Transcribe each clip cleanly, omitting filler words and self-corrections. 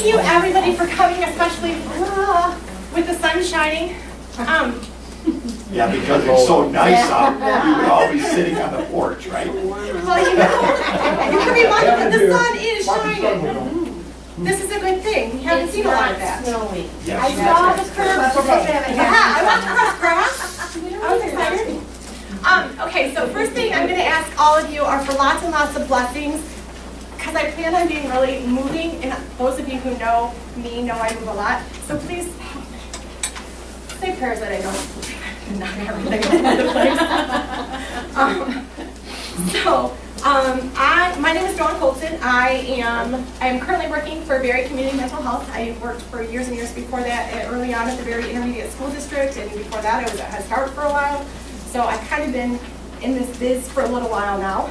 thank you everybody for coming, especially with the sun shining. Yeah, because it's so nice out, we would all be sitting on the porch, right? Well, you can remind that the sun is shining. This is a good thing. We haven't seen a lot of that. Snowy. Yes. I saw the curves today. Yeah, I walked across grass. I was excited. Okay, so first thing I'm going to ask all of you are for lots and lots of blessings, because I plan on being really moving, and those of you who know me know I move a lot. So please say prayers that I don't knock everything into place. My name is Dawn Colston. I am currently working for Barry Community Mental Health. I worked for years and years before that, early on at the Barry Intermediate School District, and before that I was at Head Start for a while. So I've kind of been in this biz for a little while now.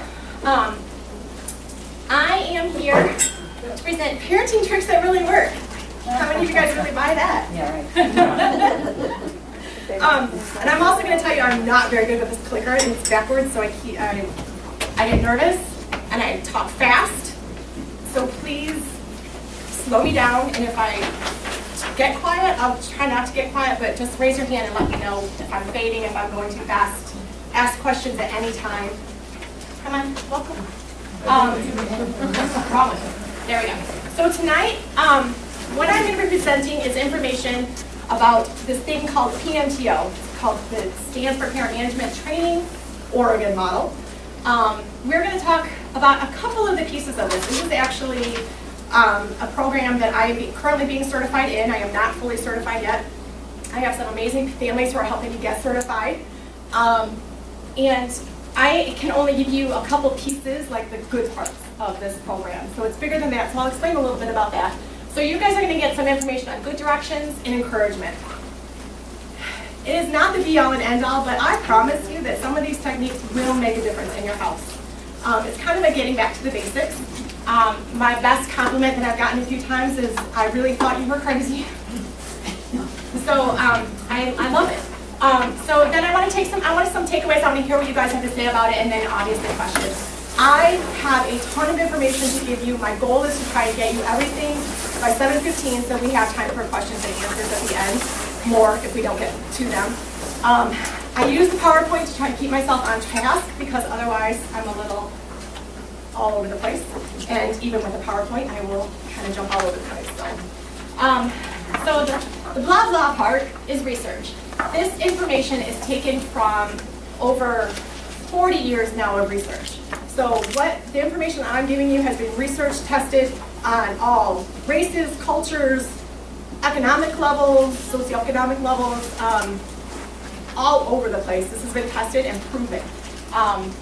I am here to present parenting tricks that really work. How many of you guys really buy that? Yeah, right. And I'm also going to tell you I'm not very good with this clicker, and it's backwards, so I get nervous and I talk fast. So please slow me down, and if I get quiet, I'll try not to get quiet, but just raise your hand and let me know if I'm fading, if I'm going too fast. Ask questions at any time. Come on, welcome. There we go. So tonight, what I'm going to be presenting is information about this thing called PMTO. It stands for Parent Management Training Oregon Model. We're going to talk about a couple of the pieces of this. This is actually a program that I am currently being certified in. I am not fully certified yet. I have some amazing families who are helping me get certified. And I can only give you a couple pieces, like the good parts of this program. So it's bigger than that, so I'll explain a little bit about that. So you guys are going to get some information on good directions and encouragement. It is not the be-all and end-all, but I promise you that some of these techniques will make a difference in your house. It's kind of like getting back to the basics. My best compliment that I've gotten a few times is, I really thought you were crazy. So I love it. So then I want some takeaways. I want to hear what you guys have to say about it, and then obviously questions. I have a ton of information to give you. My goal is to try to get you everything by 7:15, so we have time for questions and answers at the end, more if we don't get to them. I use the PowerPoint to try to keep myself on task, because otherwise I'm a little all over the place. And even with the PowerPoint, I will kind of jump all over the place. So the blah blah part is research. This information is taken from over 40 years now of research. So the information that I'm giving you has been research tested on all races, cultures, economic levels, socioeconomic levels, all over the place. This has been tested and proven.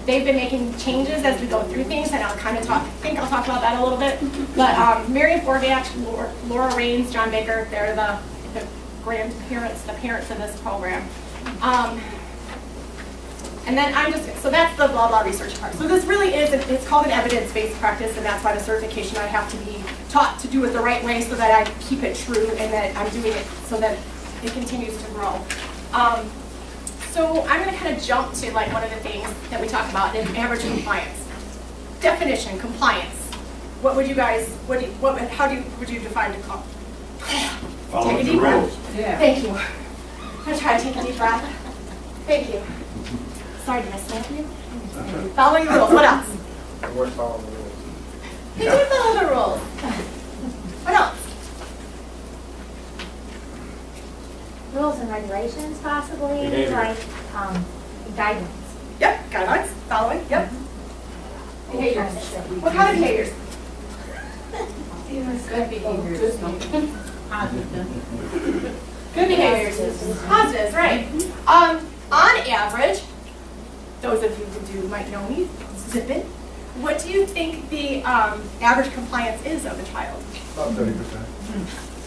They've been making changes as we go through things, and I'll think I'll talk about that a little bit. But Miriam Forgach, Laura Raines, John Baker, they're the grandparents, the parents of this program. And then so that's the blah blah research part. So this really is, it's called an evidence-based practice, and that's why the certification I have to be taught to do it the right way, so that I keep it true and that I'm doing it so that it continues to grow. So I'm going to kind of jump to like one of the things that we talk about in average compliance. Definition, compliance. What would you guys, would you define to call? Follow Take a the deep breath. rules. Yeah. Thank you. I'm going to try to take a deep breath. Thank you. Sorry, did I snap you? Following the rules. What else? We're following the rules. They do follow the rules. What else? Rules and regulations, possibly, Behavior. like guidelines. Yep, guidelines. Following. Yep. Behaviors. What kind of behaviors? Good behaviors. Good behaviors. Positives, right. On average, those of you who might know me, zip it. What do you think the average compliance is of a child? About 30%.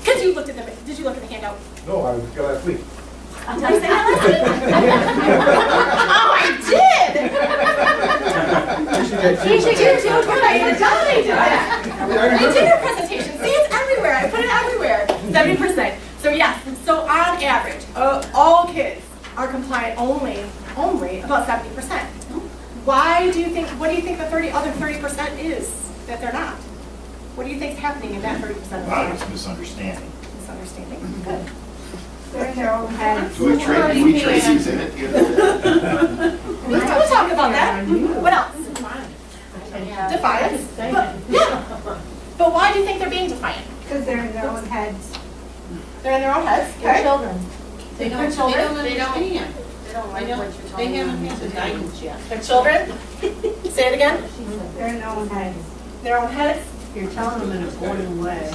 Because you looked at did you look at the handout? No, I was here last week. Did I say that last week? Oh, I did! You should do too good. I totally did that. I did your presentation. See, it's everywhere. I put it everywhere. 70%. So yes, so on average, all kids are compliant only about 70%. Why do you think, what do you think the other 30% is that they're not? What do you think is happening in that 30% of the A lot of time? it's misunderstanding. Misunderstanding. Good. They're in their own heads. Do we Tracy's in it? You know? We'll talk about that. What else? Defiance. But, yeah. But why do you think they're being defiant? Because they're in their own heads. They're in their own heads. Your Okay. children. They don't understand. They don't like what you're telling them. They haven't had the guidance yet. Their children. Say it again. They're in their own heads. Their own heads. You're telling them in a boring way.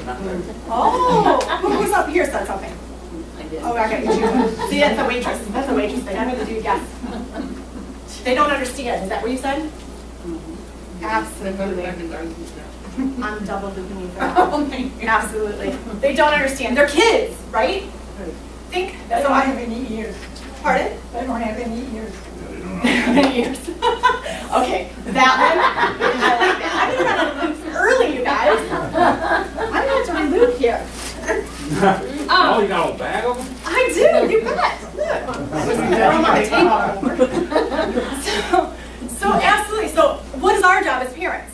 Oh, who's up here said something? I did. Oh, I got you. See, that's a waitress. That's a waitress thing. I'm going to do yes. They don't understand. Is that what you said? Absolutely. I'm double looping you for that. Absolutely. They don't understand. They're kids, right? Think. They So don't I. have any ears. Pardon? They don't have any ears. Years. Okay, that one. I like that. I'm gonna run a loop early, you guys. I'm gonna have to re-loop here. Oh, you got a bag of them? I do, you bet. Look. They're on my table. So absolutely. So what is our job as parents?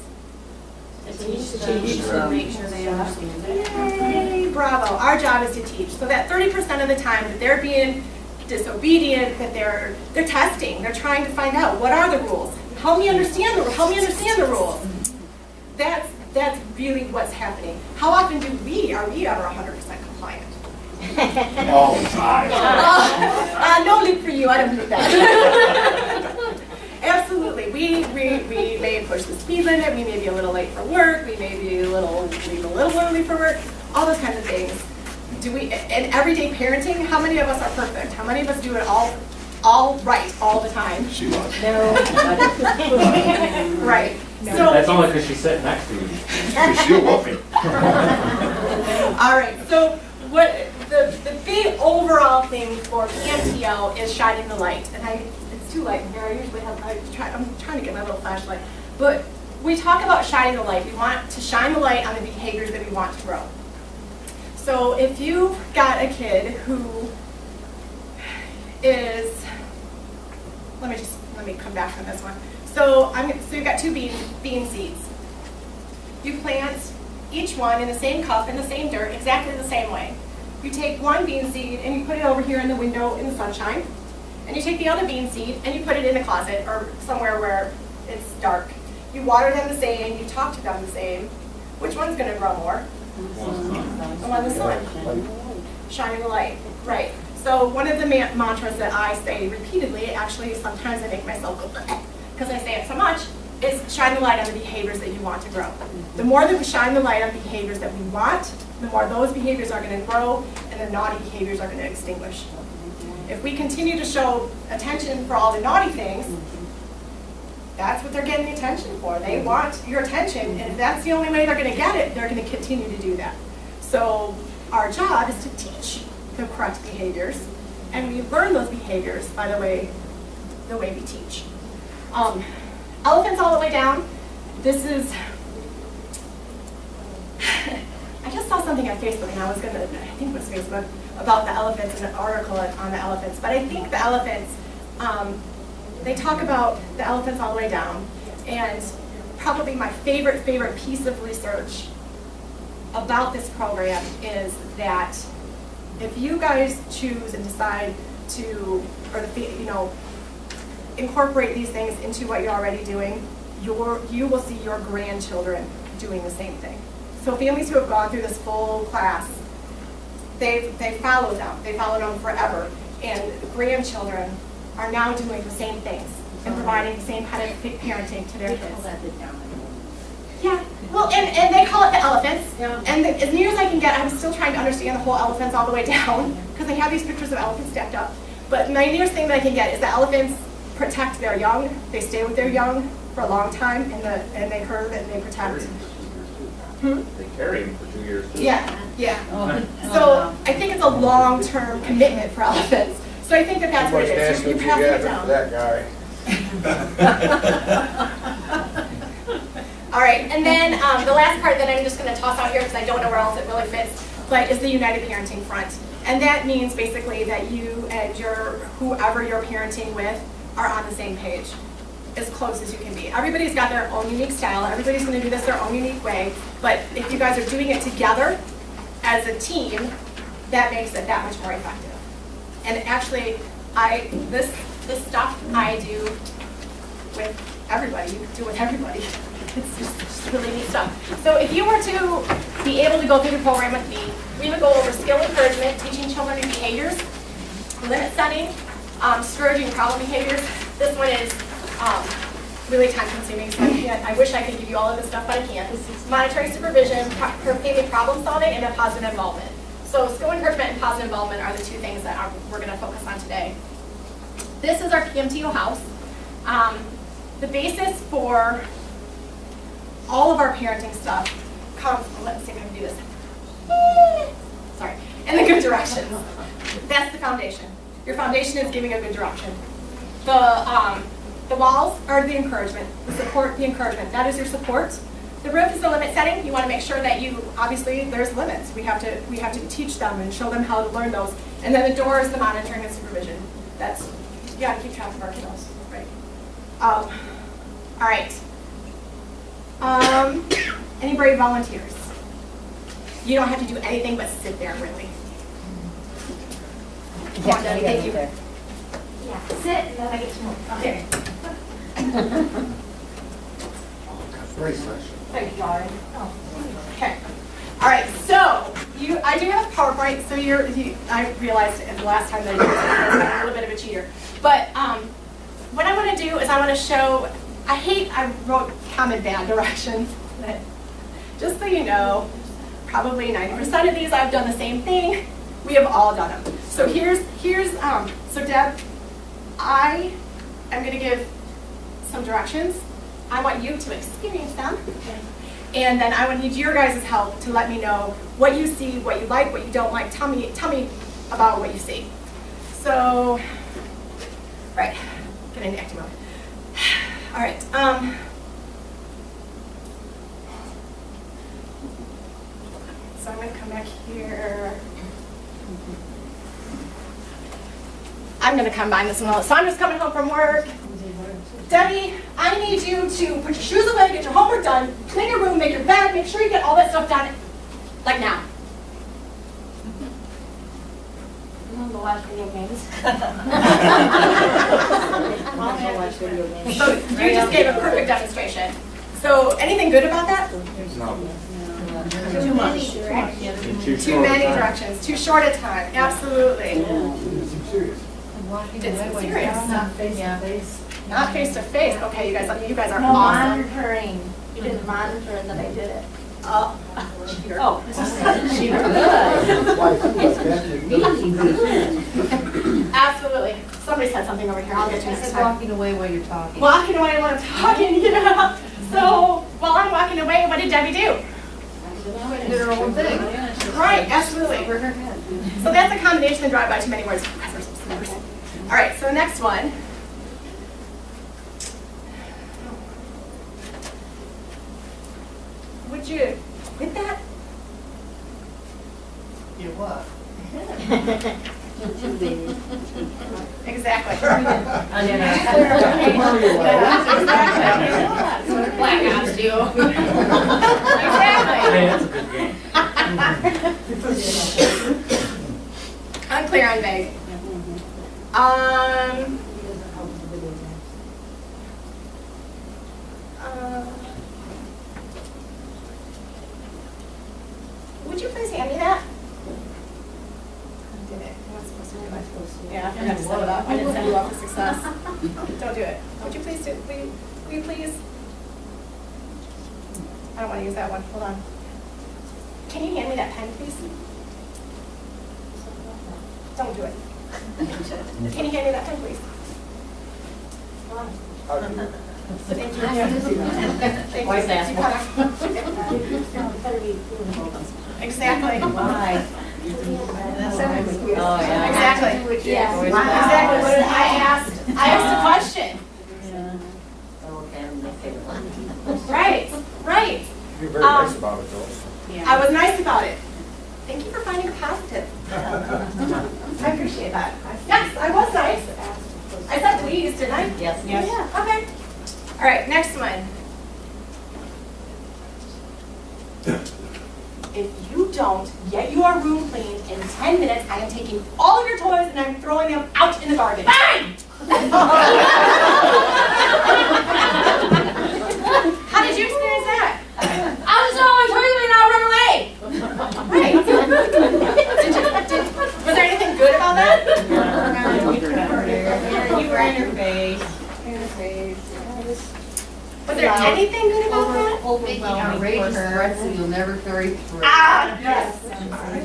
Teach them, make sure they understand it. Yay, bravo. Our job is to teach. So that 30% of the time that they're being disobedient, that they're testing, they're trying to find out what are the rules. Help me understand the rules. That's really what's happening. How often are we ever 100% compliant? All the time. No loop for you, I don't believe that. Absolutely, we may push the speed limit, we may be a little late for work, we may be leave a little early for work, all those kinds of things. Do we, in everyday parenting, how many of us are perfect? How many of us do it all right, all the time? She was. No. Right. So, That's only because she's sitting next to you. She'll whoop me. all right, so what the big overall thing for PMTO is shining the light. And it's too light in here, I usually have, I'm trying to get my little flashlight. But we talk about shining the light. We want to shine the light on the behaviors that we want to grow. So if you've got a kid who is, let me come back on this one. So you've got two bean seeds. You plant each one in the same cup in the same dirt, exactly the same way. You take one bean seed and you put it over here in the window in the sunshine, and you take the other bean seed and you put it in a closet or somewhere where it's dark. You water them the same, you talk to them the same. Which one's going to grow more? The one in the sun. Shining the light, right. So one of the mantras that I say repeatedly, actually sometimes I make myself go because I say it so much, is shine the light on the behaviors that you want to grow. The more that we shine the light on behaviors that we want, the more those behaviors are going to grow and the naughty behaviors are going to extinguish. If we continue to show attention for all the naughty things, that's what they're getting attention for. They want your attention, and if that's the only way they're going to get it, they're going to continue to do that. So our job is to teach the correct behaviors, and we learn those behaviors by the way we teach. Elephants all the way down. This is, I just saw something on Facebook, and I think it was Facebook, about the elephants and an article on the elephants. But I think the elephants, they talk about the elephants all the way down, and probably my favorite piece of research about this program is that if you guys choose and decide to, incorporate these things into what you're already doing, you will see your grandchildren doing the same thing. So families who have gone through this full class, they follow them. They follow them forever. And grandchildren are now doing the same things and providing the same kind of parenting to their kids. Yeah, well, and they call it the elephants. Yeah. And as near as I can get, I'm still trying to understand the whole elephants all the way down, because I have these pictures of elephants stacked up. But my nearest thing that I can get is the elephants protect their young. They stay with their young for a long time, and they herd and they protect. They carry him for 2 years. Too. Yeah. So I think it's a long-term commitment for elephants. So I think that that's what it is. You're passing it down. That guy. All right, and then the last part that I'm just going to toss out here because I don't know where else it really fits, but is the United Parenting Front. And that means basically that you and whoever you're parenting with are on the same page. as close as you can be. Everybody's got their own unique style. Everybody's going to do this their own unique way. But if you guys are doing it together as a team, that makes it that much more effective. And actually, this stuff I do with everybody. You do it with everybody. It's just really neat stuff. So if you were to be able to go through the program with me, we would go over skill encouragement, teaching children new behaviors, limit setting, discouraging problem behaviors. This one is really time consuming, so I wish I could give you all of this stuff, but I can't. Monitoring supervision, family problem solving, and then positive involvement. So skill encouragement and positive involvement are the two things that we're going to focus on today. This is our PMTO house. The basis for all of our parenting stuff comes, let's see if I can do this. Sorry, in the good direction. That's the foundation. Your foundation is giving a good direction. The walls are the encouragement, the support, the encouragement. That is your support. The roof is the limit setting. You want to make sure that obviously there's limits. We have to teach them and show them how to learn those. And then the door is the monitoring and supervision. You got to keep track of our kiddos, right? All right. Any brave volunteers? You don't have to do anything but sit there, really. Come on, Debbie, thank you. Yeah, sit and then I get to move. Okay. Very special. Thank you, Lauren. Okay. All right. So I do have a PowerPoint. So I realized the last time that I did this, I was a little bit of a cheater. But what I want to do is I want to show. I wrote common bad directions. But just so you know, probably 90% of these I've done the same thing. We have all done them. So so Deb, I am going to give some directions. I want you to experience them. And then I would need your guys' help to let me know what you see, what you like, what you don't like. Tell me about what you see. So, right, get into acting mode. All right. So I'm going to come back here. I'm going to combine this one all. So I'm just coming home from work. Debbie, I need you to put your shoes away, get your homework done, clean your room, make your bed, make sure you get all that stuff done, like now. I'm gonna watch video games. So you just gave a perfect demonstration. So anything good about that? No. Too much. Too many directions, too short a time, absolutely. It's serious. Not face to face. Not face to face. Okay, you guys are No awesome. monitoring. You didn't monitor that I did it. Oh, cheater. Oh, absolutely. Somebody said something over here. I'll get to I it next said time. walking away while you're talking. Walking away while I'm talking, yeah. So while I'm walking away, what did Debbie do? Did her own thing. Right, absolutely. Over her head. So that's a combination of drive by too many words. You guys are so smart. All right, so the next one. Would you quit that? You what? Exactly. Black ops do. Exactly. Hey, that's a good game. Unclear and vague. Would you please hand me that? I did it. I'm not supposed to do it. Yeah, I forgot to set it up. I didn't set you up for success. Don't do it. Would you please do it? Will you please? I don't want to use that one. Hold on. Can you hand me that pen, please? Don't do it. Can you hand me that pen, please? Hold on. Thank you. Thank you. Why's that? Exactly. Why? Oh, yeah. Exactly. Yeah. Exactly. What did I asked? I asked a question. Okay, I'm the favorite one. Right. Right. You're very nice about it, though. I was nice about it. Thank you for finding a positive. I appreciate that. Yes, I was nice. I said please, didn't I? Yes. Yeah. Okay. All right, next one. If you don't get your room cleaned in 10 minutes, I am taking all of your toys and I'm throwing them out in the garbage. Fine! How did you experience that? I was throwing toys away now, run away! Right. Was there anything good about that? You were in your face. In your face. Was there anything good about that? Making outrageous threats and you'll never carry through. Ah, yes.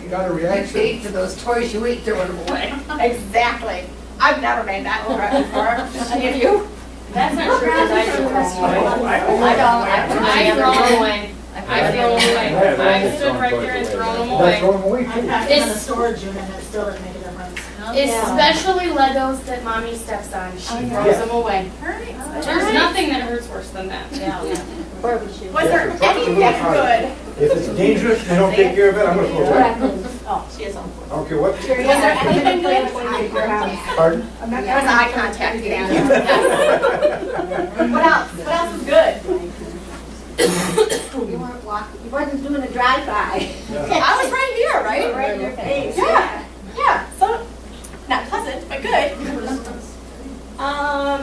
You got a You reaction. paid for those toys you ate, throwing them away. Exactly. I've never made that threat before. Any of you? That's not true, because I do this. I throw them away. I throw them away. I stood right there and throw them That's away. throwing away I too. packed them in the storage unit and it still doesn't make a difference. Especially Legos that mommy steps on, she throws them away. There's nothing that hurts worse than that. Was there anything good? If it's dangerous and I don't take care of it, I'm gonna throw it away. Oh, she is on board. I don't care what. Was there anything good? Pardon? There was eye contact. Yes. What else? What else was good? You weren't walking, you wasn't doing a drive-by. I was right here, right? Right in your face. Yeah. Yeah. So, not pleasant, but good.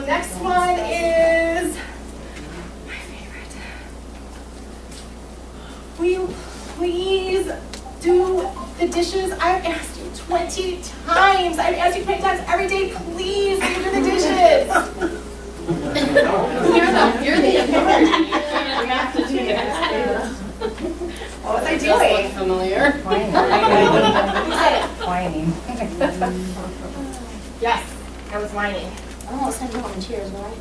Next one is my favorite. Will you please do the dishes? I've asked you 20 times. I've asked you 20 times every day. Please do the dishes. You're the authority. You have to do that. What was I Does doing? look familiar. Who said it? Whining. Yes, I was whining. I almost had to home in tears, right?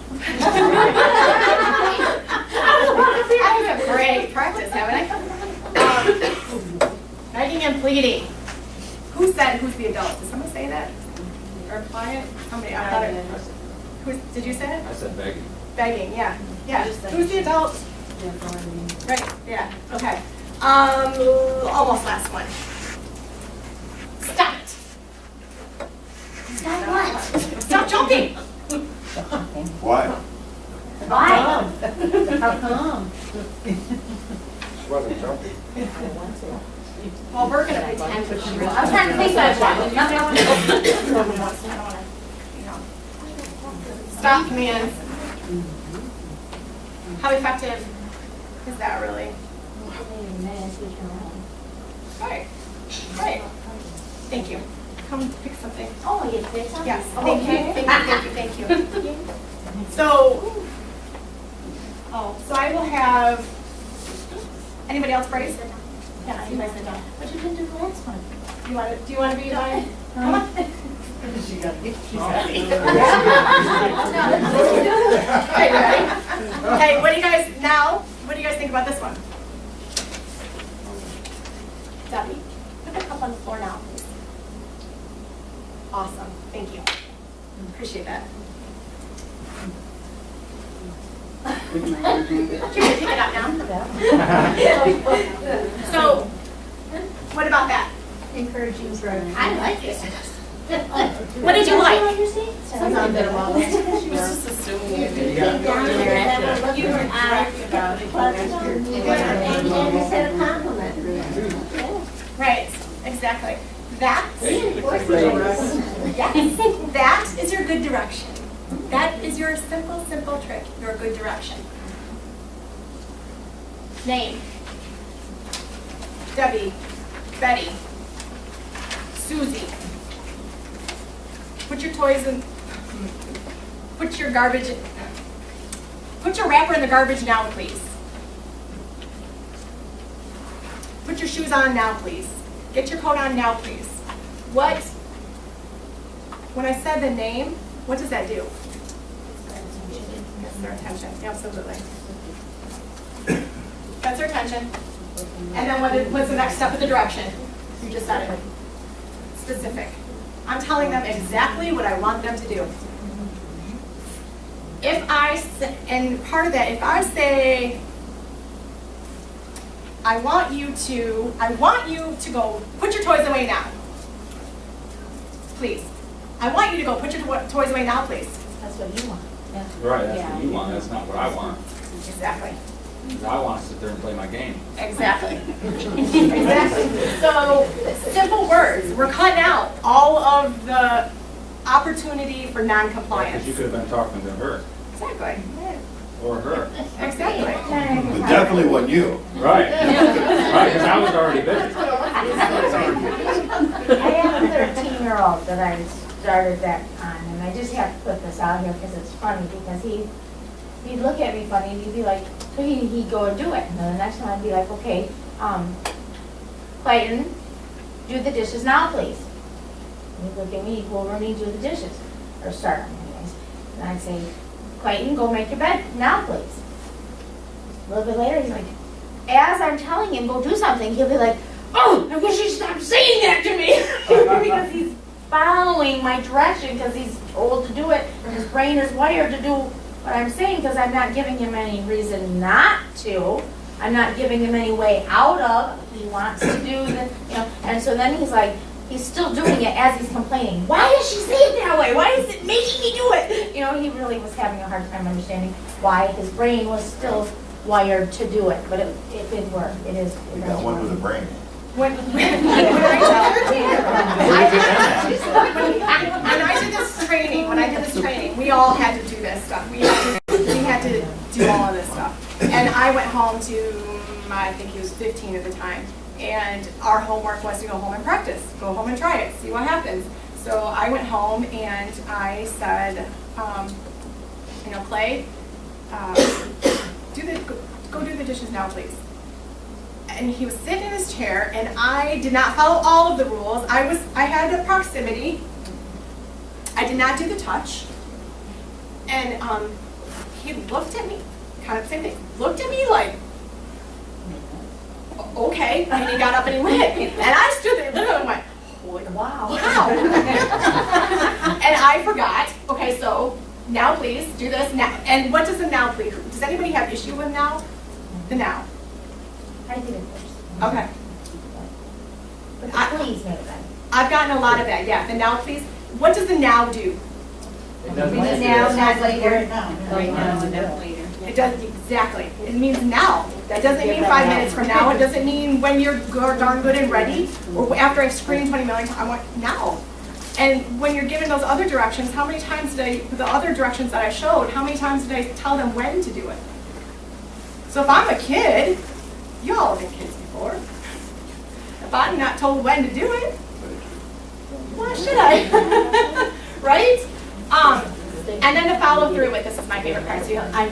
That was a great practice, haven't I? Begging and pleading. Who said who's the adult? Did someone say that? Or client? Somebody, I thought it was. Did you say it? I said begging. Begging, yeah. Yeah. Who's the adult? Right, yeah, okay. Almost last one. Stop it. Stop what? Stop jumping. Why? Why? How come? She wasn't jumping. Well, we're gonna pretend for sure. I was trying to think that one. Stop commands. How effective is that really? Right. Right. Thank you. Come pick something. Oh, you did something? Yes. Oh, Thank you. okay. Thank you. So I will have. Anybody else praise? Yeah, you guys did that. But you didn't do the last one. Do you want to be my? Come on. Okay, ready? Okay, what do you guys think about this one? Debbie, Put the cup on the floor now, please. awesome, thank you. Appreciate that. Can we pick it up now? So, what about that? Encouraging growth. I like it. What did you like? Something good about it. She was just assuming you did. You were direct about it. And said a compliment. Right, exactly. That, yes, that is your good direction. That is your simple trick, your good direction. Name. Debbie, Betty, Susie. Put your toys in, put your garbage in, put your wrapper in the garbage now, please. Put your shoes on now, please. Get your coat on now, please. What, when I said the name, what does that do? Gets their attention, absolutely. Gets their attention. And then what's the next step of the direction? You just said it. Specific. I'm telling them exactly what I want them to do. And part of that, if I say, I want you to go put your toys away now. Please. I want you to go put your toys away now, please. That's what you want. Right, that's what you want, that's not what I want. Exactly. 'Cause I want to sit there and play my game. Exactly. Exactly. So, simple words. We're cutting out all of the opportunity for non-compliance. Because you could have been talking to her, Exactly. or her. Exactly. It definitely wasn't you. Right. Right, because I was already busy. I have a 13-year-old that I started that on, and I just have to put this out here because it's funny, because he'd look at me funny and he'd be like, so he'd go and do it. And then the next time I'd be like, okay, Clayton, do the dishes now, please. And he'd look at me, well, Rooney, do the dishes. Or start them anyways. And I'd say, Clayton, go make your bed now, please. A little bit later, he's like, as I'm telling him, go do something, he'll be like, oh, I wish he'd stop saying that to me. Because he's following my direction because he's told to do it. And his brain is wired to do what I'm saying because I'm not giving him any reason not to. I'm not giving him any way out of. He wants to do the, and so then he's like, he's still doing it as he's complaining. Why does she say it that way? Why is it making me do it? He really was having a hard time understanding why his brain was still wired to do it, but it did work. It is. You got one with a brain. When I did this training, we all had to do this stuff. We had to do all of this stuff. And I went home to, I think he was 15 at the time, and our homework was to go home and practice. Go home and try it, see what happens. So I went home and I said, Clay, go do the dishes now, please. And he was sitting in his chair, and I did not follow all of the rules. I had a proximity. I did not do the touch. And he looked at me, kind of same thing, looked at me like, okay, and he got up and he went. And I stood there and went, holy wow. And I forgot, okay, so now please do this now. And what does the now please? Does anybody have issue with now? The now. I did it first. Okay. But the please made it better. I've gotten a lot of that, yeah. The now please. What does the now do? Now, not later. Right now, and then later. It does, exactly. It means now. That doesn't mean 5 minutes from now. It doesn't mean when you're darn good and ready, or after I've screamed 20 million times. I want now. And when you're given those other directions, how many times the other directions that I showed, how many times did I tell them when to do it? So if I'm a kid, y'all have been kids before. If I'm not told when to do it, why should I? Right? And then to follow through with, this is my favorite part, so I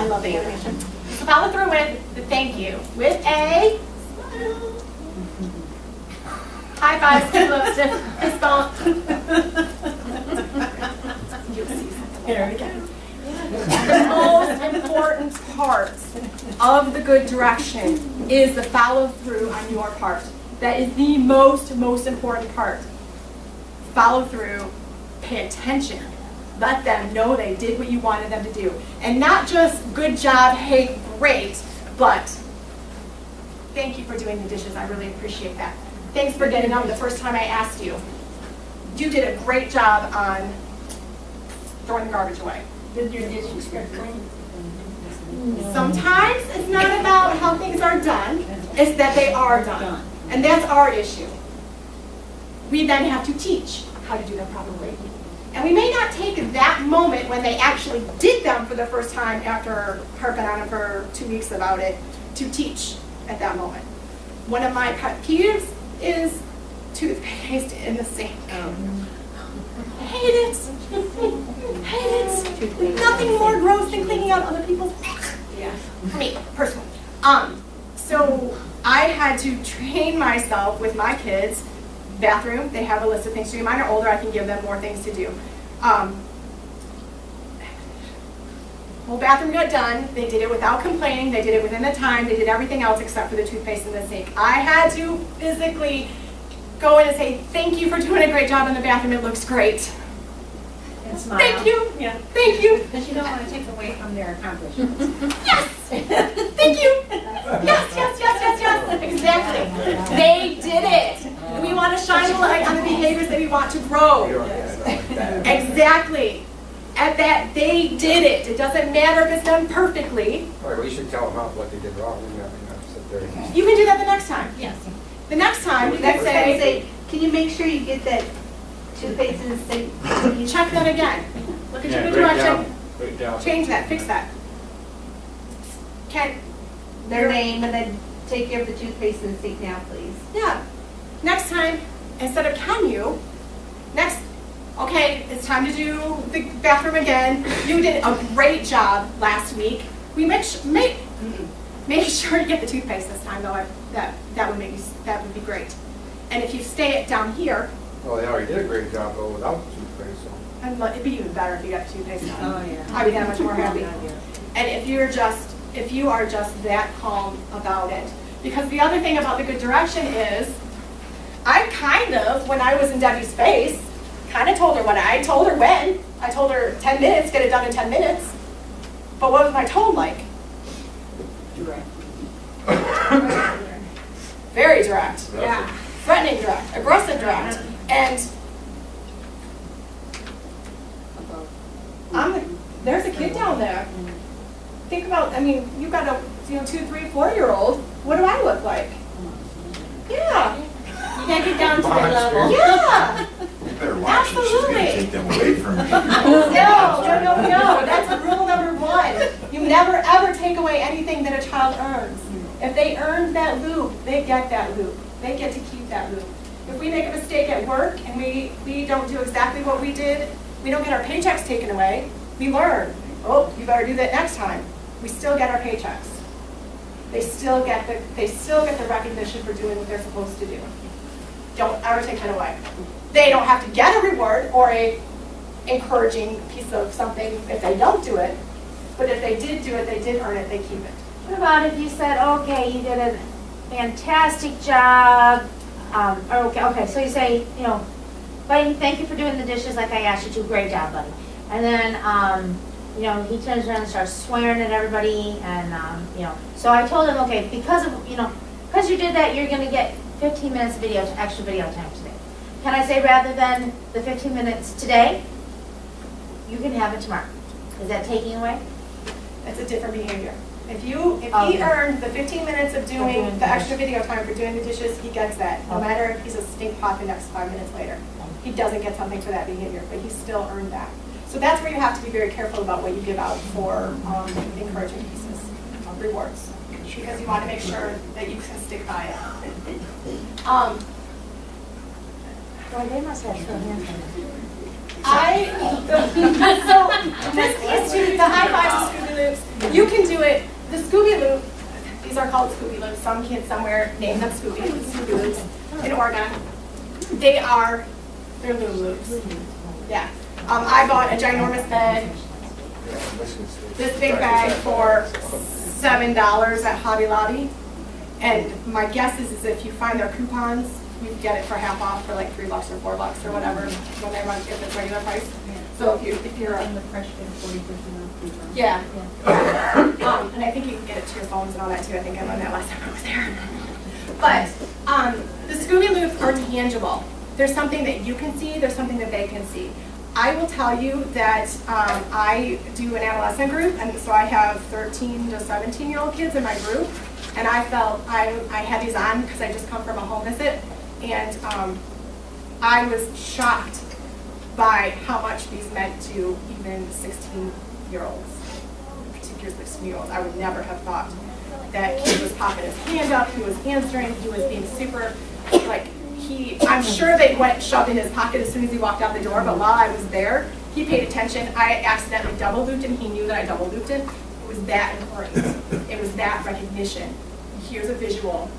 love the animation. So follow through with the thank you, with a smile. High five, stiff lips, fist bump. There we go. The most important part of the good direction is the follow through on your part. That is the most important part. Follow through, pay attention. Let them know they did what you wanted them to do. And not just good job, hey, great, but thank you for doing the dishes. I really appreciate that. Thanks for getting up the first time I asked you. You did a great job on throwing the garbage away. Did your dishes get clean? Sometimes it's not about how things are done, it's that they are done. And that's our issue. We then have to teach how to do them properly. And we may not take that moment when they actually did them for the first time after harping on them for 2 weeks about it to teach at that moment. One of my pet peeves is toothpaste in the sink. Hate it. Hate it. Nothing more gross than cleaning out other people's Yeah. for me, personally. So I had to train myself with my kids. Bathroom, they have a list of things to do. Mine are older, I can give them more things to do. Whole bathroom got done. They did it without complaining. They did it within the time. They did everything else except for the toothpaste in the sink. I had to physically go in and say, thank you for doing a great job in the bathroom. It looks great. And smile. Thank you. Yeah. Thank you. Because you don't want to take away from their accomplishments. Yes. Thank you. Yes. Exactly. They did it. And we want to shine a light on the behaviors that we want to grow. Exactly. at that they did it. It doesn't matter if it's done perfectly. All right, well, you should tell them out what they did wrong. You know, sit there. You can do that the next time. Yes. The next time, you can Next time, say, say, can you make sure you get that toothpaste in the sink? check that again. Look at Yeah, your break direction. down, break down. Change that, fix that. Can, Their name and then take care of the toothpaste in the sink now, please. yeah. Next time, instead of can you, okay, it's time to do the bathroom again. You did a great job last week. We make sure you get the toothpaste this time, though. That would be great. And if you stay it down here, Well, they already did a great job though without the toothpaste, so. it'd be even better if you got the toothpaste on. Oh, yeah. I'd be that much more happy. And if you are just that calm about it. Because the other thing about the good direction is, I kind of, when I was in Debbie's face, kind of told her when. I told her when. I told her 10 minutes, get it done in 10 minutes. But what was my tone like? Direct. Very direct. Yeah. Threatening direct, aggressive direct. And there's a kid down there. Think about, you've got a 2, 3, 4-year-old. What do I look like? Yeah. You gotta get down to their level. Yeah. You better watch it, she's gonna Absolutely. take them away from you. No. That's rule number 1. You never ever take away anything that a child earns. If they earned that loop, they get that loop. They get to keep that loop. If we make a mistake at work and we don't do exactly what we did, we don't get our paychecks taken away, we learn. Oh, you better do that next time. We still get our paychecks. They still get the recognition for doing what they're supposed to do. Don't ever take that away. They don't have to get a reward or a encouraging piece of something if they don't do it. But if they did do it, they did earn it, they keep it. What about if you said, okay, you did a fantastic job, okay, so you say, buddy, thank you for doing the dishes like I asked you to, great job, buddy. And then, he turns around and starts swearing at everybody, and, so I told him, okay, because you did that, you're gonna get 15 minutes of extra video time today. Can I say rather than the 15 minutes today, you can have it tomorrow? Is that taking away? It's a different behavior. If he earned the 15 minutes of doing the extra video time for doing the dishes, he gets that. No matter if he's a stink pot the next 5 minutes later. He doesn't get something for that behavior, but he still earned that. So that's where you have to be very careful about what you give out for encouraging pieces, rewards. Because you want to make sure that you can stick by it. Well, they must have still hands on it. So this piece too, the high fives and Scooby Loops, you can do it. The Scooby Loop, these are called Scooby Loops. Some kids somewhere name them Scooby Loops in Oregon. They're Loom Loops. Yeah. I bought a ginormous bag, this big bag for $7 at Hobby Lobby. And my guess is if you find their coupons, you can get it for half off for like $3 or $4 or whatever when they run if it's regular price. So if you're And the freshman 40% off coupon. yeah. And I think you can get it to your phones and all that too. I think I learned that last time I was there. But the Scooby Loops are tangible. There's something that you can see. There's something that they can see. I will tell you that I do an adolescent group, and so I have 13 to 17-year-old kids in my group. And I felt I had these on because I just come from a home visit, and I was shocked by how much these meant to even 16-year-olds, particularly 16-year-olds. I would never have thought that kid was popping his hand up, he was answering, he was being super, I'm sure they shoved in his pocket as soon as he walked out the door, but while I was there, he paid attention. I accidentally double looped him, he knew that I double looped him. It was that important. It was that recognition. Here's a visual.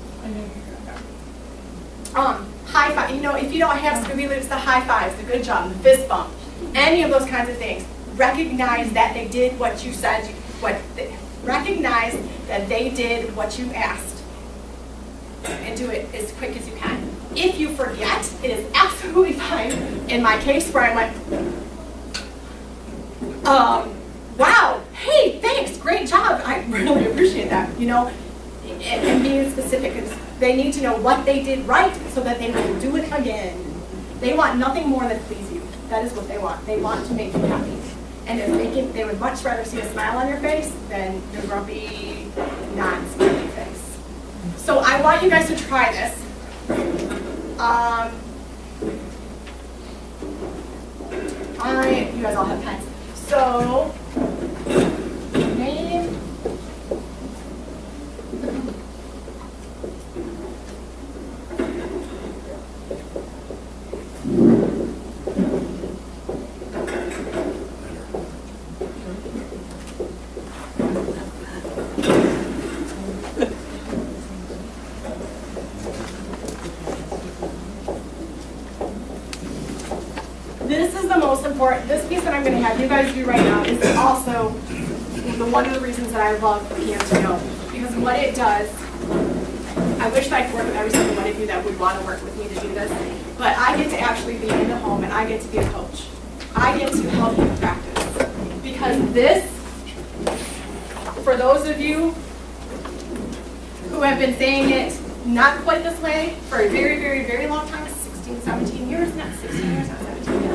High five. If you don't have Scooby Loops, the high fives, the good job, the fist bump, any of those kinds of things. Recognize that they did what you said. Recognize that they did what you asked, and do it as quick as you can. If you forget, it is absolutely fine. In my case, where I went, wow, hey, thanks, great job. I really appreciate that. And being specific is they need to know what they did right so that they will do it again. They want nothing more than please you. That is what they want. They want to make you happy. And they would much rather see a smile on your face than your grumpy, non-smiley face. So I want you guys to try this. You guys all have pens. So, name. This is the most important, this piece that I'm going to have you guys do right now is also one of the reasons that I love PMTO. Because what it does, I wish that I could work with every single one of you that would want to work with me to do this, but I get to actually be in the home and I get to be a coach. I get to help you practice. Because this, for those of you who have been saying it not quite this way for a very, very, very long time, 16, 17 years, not 16 years, not 17 years.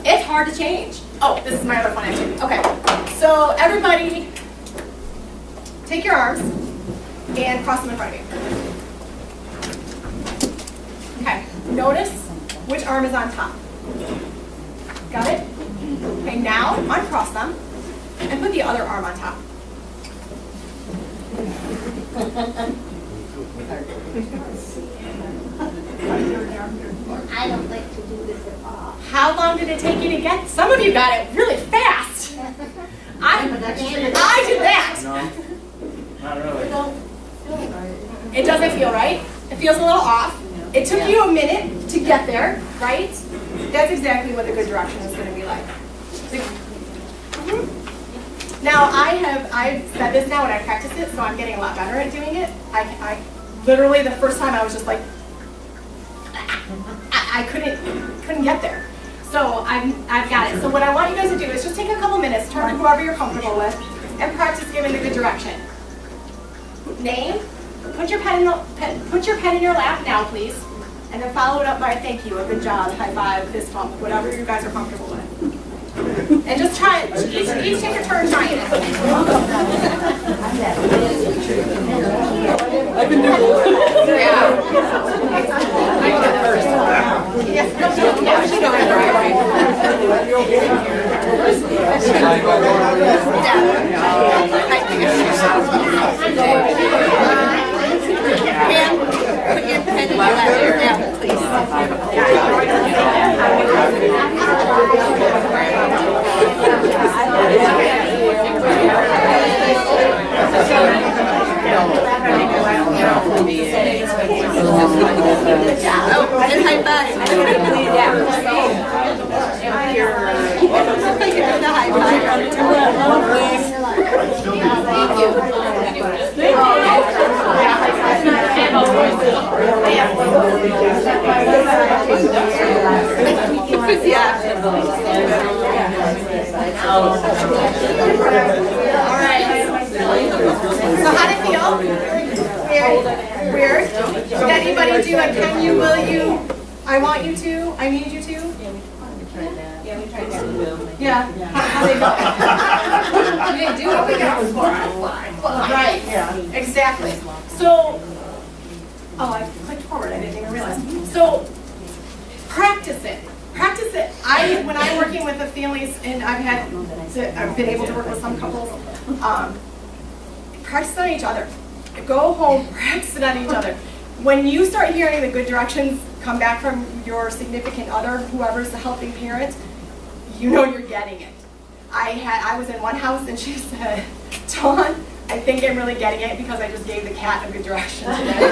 It's hard to change. Oh, this is my other fun activity. Okay, so everybody, take your arms and cross them in front of you. Okay, notice which arm is on top. Got it? Okay, now uncross them and put the other arm on top. I don't like to do this at all. How long did it take you to get? Some of you got it really fast. I did that. No, not really. It doesn't feel right. It feels a little off. It took you a minute to get there, right? That's exactly what a good direction is going to be like. Now I've said this now and I practice it, so I'm getting a lot better at doing it. I literally the first time I was just like, I couldn't get there. So I've got it. So what I want you guys to do is just take a couple minutes, turn to whoever you're comfortable with, and practice giving the good direction. Name. Put your pen in your lap now, please, and then follow it up by a thank you, a good job, high five, fist bump, whatever you guys are comfortable with. And just try it. Each take a turn trying it. I've been doing Put your pen in your lap now, please. And high five. So how did it feel? Weird? Did anybody do a can you, will you, I want you to, I need you to? Yeah, we tried that. Yeah. How they go? We didn't do it, we got it. Right, exactly. So, oh, I clicked forward, I didn't even realize. So, practice it. Practice it. When I'm working with the families, and I've been able to work with some couples, practice on each other. Go home, practice it on each other. When you start hearing the good directions come back from your significant other, whoever's the helping parent, you know you're getting it. I was in one house and she said, Dawn, I think I'm really getting it because I just gave the cat a good direction today.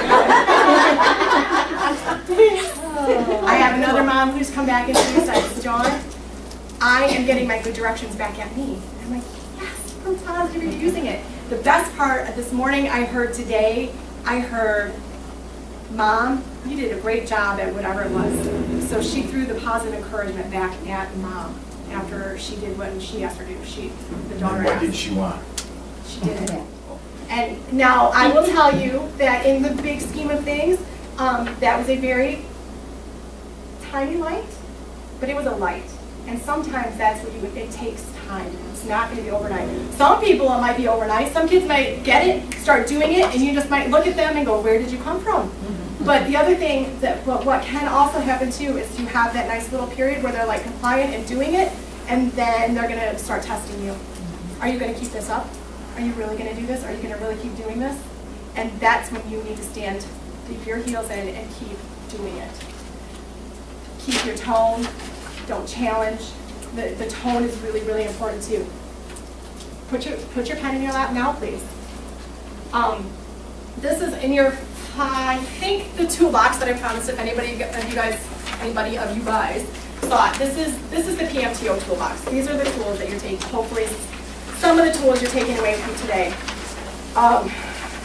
I have another mom who's come back and she says, Dawn, I am getting my good directions back at me. And I'm like, yes, I'm positive you're using it. The best part, this morning I heard, Mom, you did a great job at whatever it was. So she threw the positive encouragement back at Mom after she did what she asked her to do. The daughter asked. What did she want? She did it. And now I will tell you that in the big scheme of things, that was a very tiny light, but it was a light. And sometimes that's what it takes time. It's not gonna be overnight. Some people, it might be overnight. Some kids might get it, start doing it, and you just might look at them and go, where did you come from? But the other thing, that what can also happen too, is you have that nice little period where they're like compliant and doing it, and then they're gonna start testing you. Are you gonna keep this up? Are you really gonna do this? Are you gonna really keep doing this? And that's when you need to stand, keep your heels in and keep doing it. Keep your tone, don't challenge. The tone is really, really important too. Put your pen in your lap now, please. This is in your, I think, the toolbox that I promised if anybody of you guys saw it. This is the PMTO toolbox. These are the tools that you're taking. Hopefully, some of the tools you're taking away from today.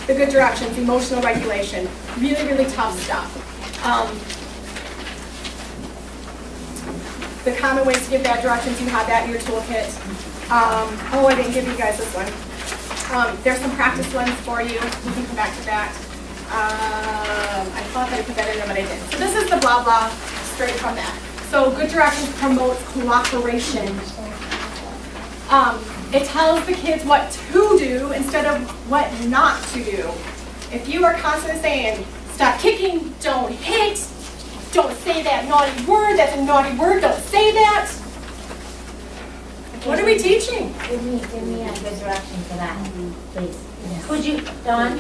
The good directions, emotional regulation, really, really tough stuff. The common ways to give bad directions, you have that in your toolkit. Oh, I didn't give you guys this one. There's some practice ones for you. We can come back to that. I thought that I put that in there, but I didn't. So this is the blah blah, straight from that. So good directions promotes cooperation. It tells the kids what to do instead of what not to do. If you are constantly saying, stop kicking, don't hit, don't say that naughty word, that's a naughty word, don't say that. What are we teaching? Give me a good direction for that, please. Could you, Dawn,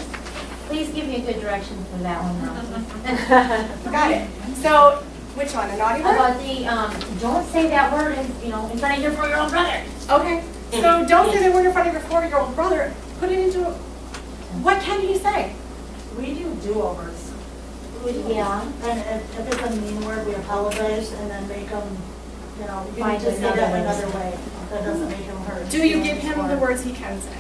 please give me a good direction for that one now. Got it. So, which one, a naughty word? About the, don't say that word in front of your 4-year-old brother. Okay, so don't say that word in front of your 4-year-old brother. Put it into, what can you say? We do do-overs. Yeah. And if it's a mean word, we apologize and then make them, you need Find to say another that way. another way. That doesn't make him hurt. Do you give him the words he can say?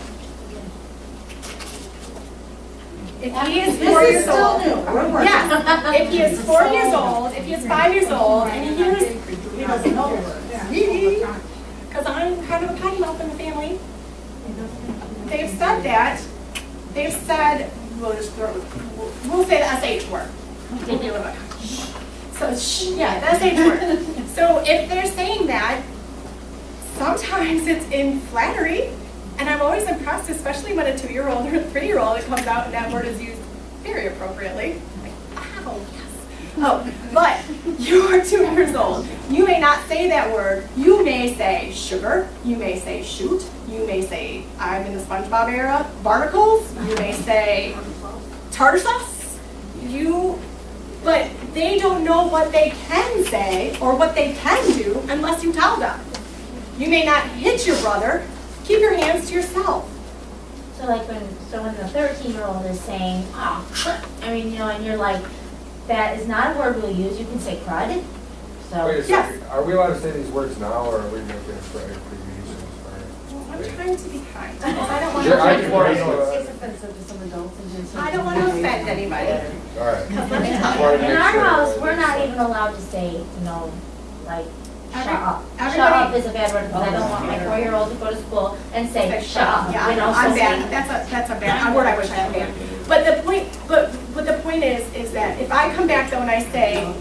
If he is 4 years old, yes. If he is 4 years old, if he is 5 years old, and he hears, He doesn't know the word. because I'm kind of a potty mouth in the family. They've said that. They've said, we'll say the SH word. So, yeah, the SH word. So if they're saying that, sometimes it's in flattery, and I'm always impressed, especially when a 2-year-old or a 3-year-old, it comes out and that word is used very appropriately. Like, ow, yes. Oh, but you are 2 years old. You may not say that word. You may say sugar. You may say shoot. You may say, I'm in the SpongeBob era, barnacles. You may say tartar sauce. But they don't know what they can say or what they can do unless you tell them. You may not hit your brother. Keep your hands to yourself. So like when the 13-year-old is saying, and you're like, that is not a word we'll use. You can say crud. So Wait a Yes. second, are we allowed to say these words now, or are we making it for abbreviations? I'm trying to be kind. Because I don't want Yeah, I to. just want to know It's that. offensive to some adults and just. I don't want to offend anybody. All right. Because let me Just tell wanted to you, in make our sure. house, we're not even allowed to say, like, shut up. Shut everybody- up is a bad word because I don't want my 4-year-old to go to school and say, shut up. Yeah, I know, I'm so bad. say- That's a bad word. I wish I had bad. But the point is that if I come back though and I say,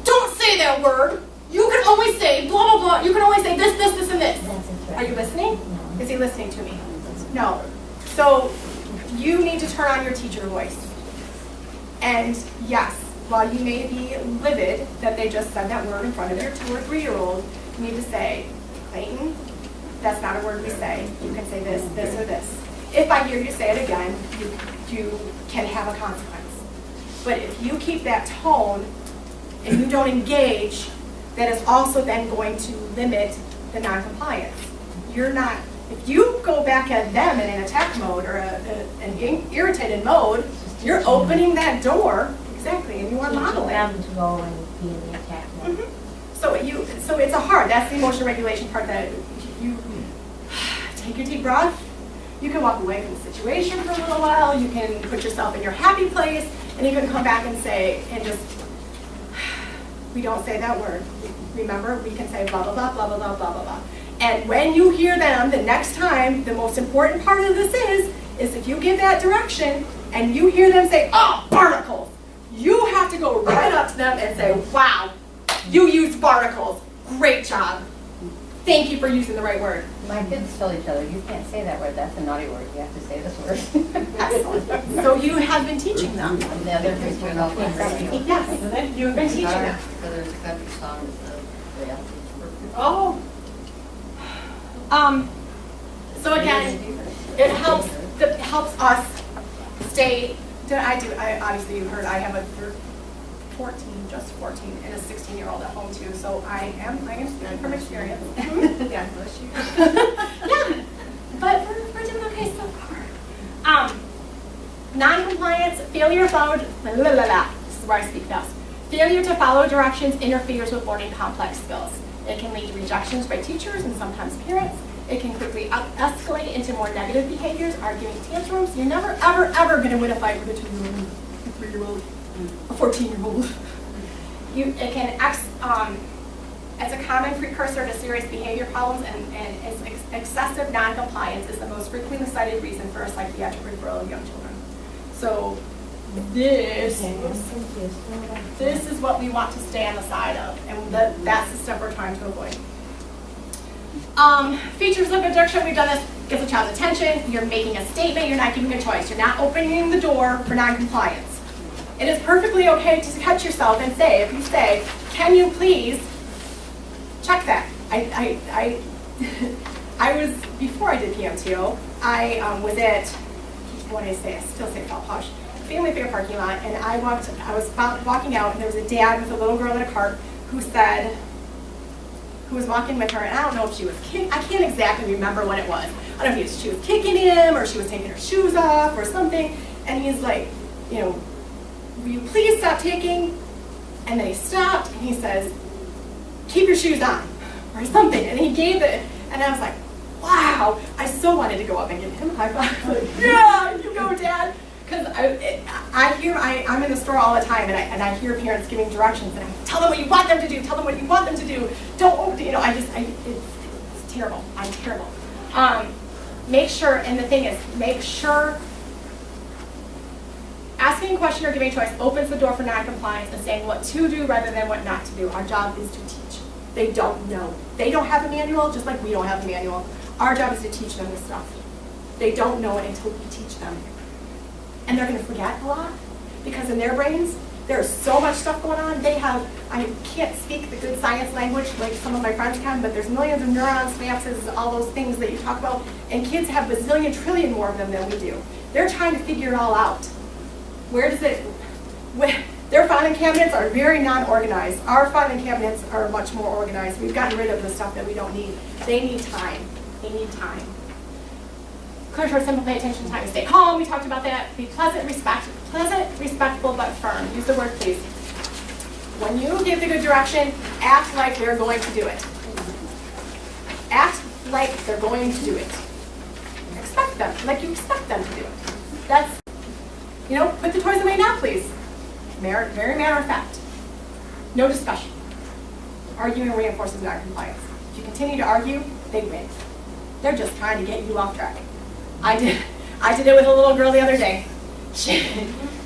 don't say that word. You can always say blah blah blah. You can always say this, this, this, and this. That's a threat. Are you listening? No. Is he listening to me? No. So you need to turn on your teacher voice. And yes, while you may be livid that they just said that word in front of your 2 or 3-year-old, you need to say, Clayton, that's not a word we say. You can say this, this, or this. If I hear you say it again, you can have a consequence. But if you keep that tone and you don't engage, that is also then going to limit the noncompliance. If you go back at them in an attack mode or an irritated mode, you're opening that door, exactly, and you are modeling. Them to go and be in the attack mode. Mm-hmm. So it's that's the emotional regulation part that you take your deep breath. You can walk away from the situation for a little while. You can put yourself in your happy place, and you can come back and say, we don't say that word. Remember, we can say blah, blah, blah, blah, blah, blah, blah, blah, blah. And when you hear them the next time, the most important part of this is if you give that direction and you hear them say, oh, barnacles, you have to go right up to them and say, wow, you used barnacles. Great job. Thank you for using the right word. My kids tell each other, you can't say that word, that's a naughty word, you have to say this word. Excellent. So you have been teaching them. And the other kids are not going to Yes, you've been teaching them. There's a country song that Oh. So again, it helps us stay, I obviously you heard I have a 14, just 14, and a 16-year-old at home too, so I am speaking from experience. Yeah, bless you. Yeah, but we're doing okay so far. Non-compliance, failure followed, this is where I speak fast. Failure to follow directions interferes with learning complex skills. It can lead to rejections by teachers and sometimes parents. It can quickly escalate into more negative behaviors, arguing, tantrums. You're never, ever, ever going to win a fight with a 2-year-old, a 3-year-old, a 14-year-old. It can, it's a common precursor to serious behavior problems, and excessive non-compliance is the most frequently cited reason for a psychiatric referral of young children. So this is what we want to stay on the side of, and that's the stuff we're trying to avoid. Features of objection, we've done this, gets a child's attention, you're making a statement, you're not giving a choice, you're not opening the door for non-compliance. It is perfectly okay to catch yourself and say, if you say, can you please check that? I was, before I did PMTO, I was at, what did I say, I still say Fall Posh, Family Fair parking lot, and I was walking out, and there was a dad with a little girl in a cart who was walking with her, and I don't know if she was I can't exactly remember what it was. I don't know if she was kicking him, or she was taking her shoes off, or something, and he's like, you know, will you please stop taking? And then he stopped, and he says, keep your shoes on, or something, and he gave it, and I was like, wow, I so wanted to go up and give him a high five, like, yeah, you go, Dad. Because I'm in the store all the time, and I hear parents giving directions, and I tell them what you want them to do, tell them what you want them to do. Don't, you know, it's terrible. I'm terrible. Make sure, and the thing is, make sure asking a question or giving a choice opens the door for non-compliance and saying what to do rather than what not to do. Our job is to teach. They don't know. They don't have a manual, just like we don't have a manual. Our job is to teach them this stuff. They don't know it until we teach them. And they're going to forget a lot because in their brains, there's so much stuff going on. I can't speak the good science language like some of my friends can, but there's millions of neurons, synapses, all those things that you talk about, and kids have bazillion trillion more of them than we do. They're trying to figure it all out. Their filing cabinets are very non-organized. Our filing cabinets are much more organized. We've gotten rid of the stuff that we don't need. They need time. They need time. Clear, short, simple, pay attention, time to stay calm. We talked about that. Be pleasant, respectful, but firm. Use the word please. When you give the good direction, act like they're going to do it. Act like they're going to do it. Expect them, like you expect them to do it. That's, you know, put the toys away now, please. Very matter of fact. No discussion. Arguing reinforces non-compliance. If you continue to argue, they win. They're just trying to get you off track. I did it with a little girl the other day.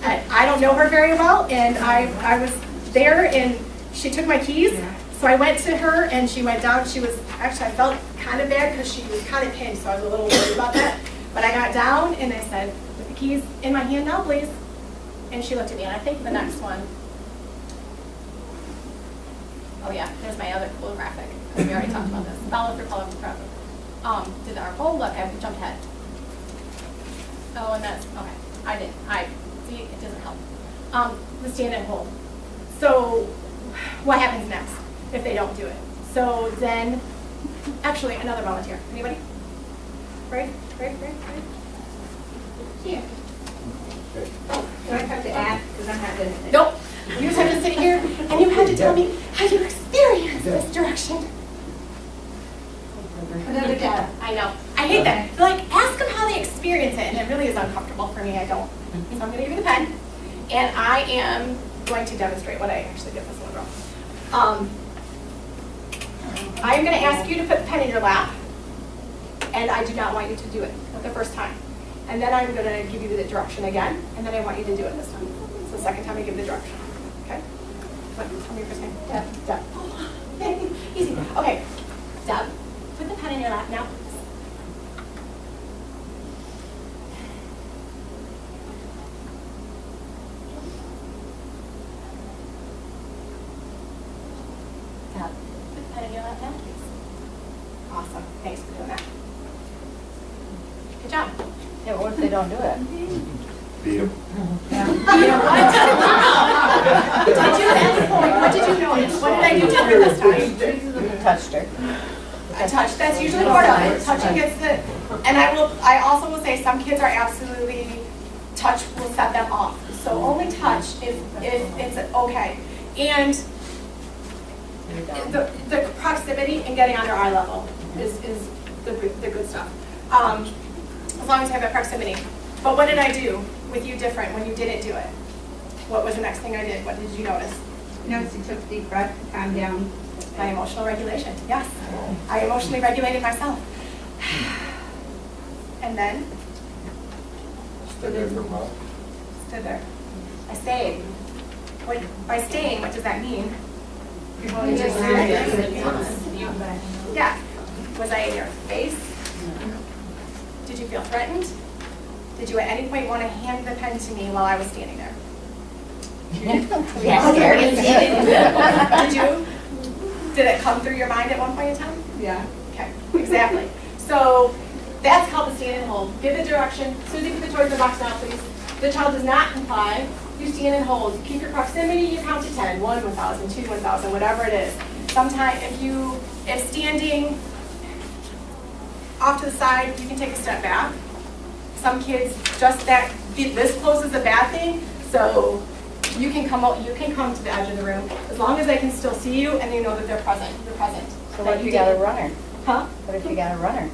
I don't know her very well, and I was there, and she took my keys. So I went to her, and she went down. I felt kind of bad because she was kind of pinned, so I was a little worried about that. But I got down, and I said, put the keys in my hand now, please. And she looked at me, and I think the next one, oh yeah, there's my other cool graphic, because we already talked about this. Follow through, graphic. Did our whole look, I jumped ahead. Oh, and that's, okay, see, it doesn't help. The stand and hold. So, what happens next if they don't do it? So then, actually, another volunteer. Anybody? Right? Here. Do I have to ask, because I'm not good at it? Nope. You just have to sit here, and you have to tell me how you experienced this direction. I know. I hate that. They're like, ask them how they experience it, and it really is uncomfortable for me. I don't. So I'm going to give you the pen, and I am going to demonstrate what I actually did with this little girl. I'm going to ask you to put the pen in your lap, and I do not want you to do it the first time. And then I'm going to give you the direction again, and then I want you to do it this time. So the second time I give the direction. Okay? What? Tell me your first name. Deb. Easy. Okay. Deb. that now? Tap the pen in your left hand, please. Awesome. Thanks for doing that. Good job. Yeah, what if they don't do it? Beat 'em. You know what? Did you at any point, what did you notice? What did I do different this time? Touched her. A touch, that's usually part of it. Touching gets the, and I also will say some kids are absolutely, touch will set them off. So only touch if it's okay. And the proximity and getting on their eye level is the good stuff. As long as you have that proximity. But what did I do with you different when you didn't do it? What was the next thing I did? What did you notice? Notice you took a deep breath, calm down. My emotional regulation, yes. I emotionally regulated myself. And then Stood there for a while. stood there. I stayed. By staying, what does that mean? You're going to yeah. Was I in your face? Did you feel threatened? Did you at any point want to hand the pen to me while I was standing there? Yeah, Did you? Did it come through your mind at one point in time? Yeah. Okay, exactly. So that's called the stand and hold. Give the direction. Susie, put the toys in the box now, please. The child does not comply. You stand and hold. You keep your proximity. You count to 10. 1, 1,000, 2, 1,000, whatever it is. Sometimes if standing off to the side, you can take a step back. Some kids just this close is a bad thing. So you can come out. You can come to the edge of the room as long as they can still see you and they know that they're present. You're present. So what if you got a runner? Huh? What if you got a runner?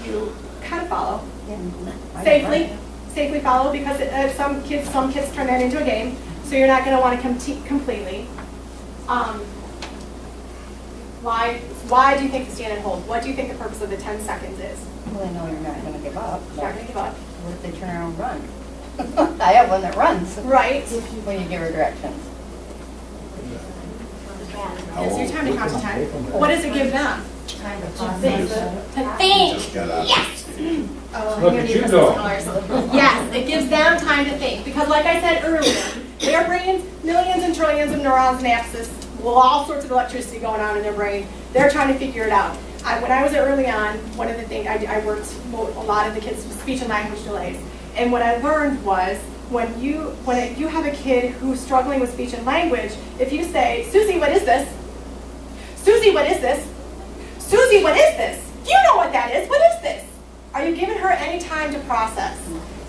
You kind of follow. Yeah. Safely follow because some kids turn that into a game. So you're not going to want to completely. Why do you think the stand and hold? What do you think the purpose of the 10 seconds is? Well, I know you're not going to give up. You're not going to give up. What if they turn around and run? I have one that runs Right. when you give her directions. Gives you time to count to 10. What does it give them? Time to To think. Just got up. Yes. Oh, Look at you go. Yes, it gives them time to think. Because like I said earlier, their brains, millions and trillions of neurons and axis, well, all sorts of electricity going on in their brain. They're trying to figure it out. When I was early on, one of the things, I worked a lot of the kids with speech and language delays. And what I learned was when you have a kid who's struggling with speech and language, if you say, Susie, what is this? Susie, what is this? Susie, what is this? You know what that is. What is this? Are you giving her any time to process?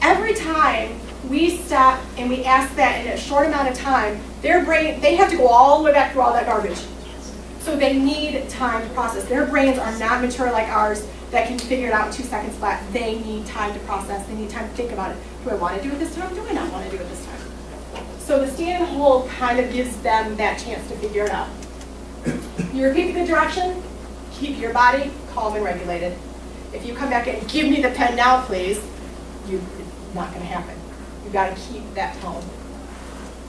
Every time we stop and we ask that in a short amount of time, their brain, they have to go all the way back through all that garbage. So they need time to process. Their brains are not mature like ours that can figure it out in 2 seconds flat. They need time to process. They need time to think about it. Do I want to do it this time? Do I not want to do it this time? So the stand and hold kind of gives them that chance to figure it out. You repeat the direction, keep your body calm and regulated. If you come back and give me the pen now, please, it's not going to happen. You've got to keep that tone.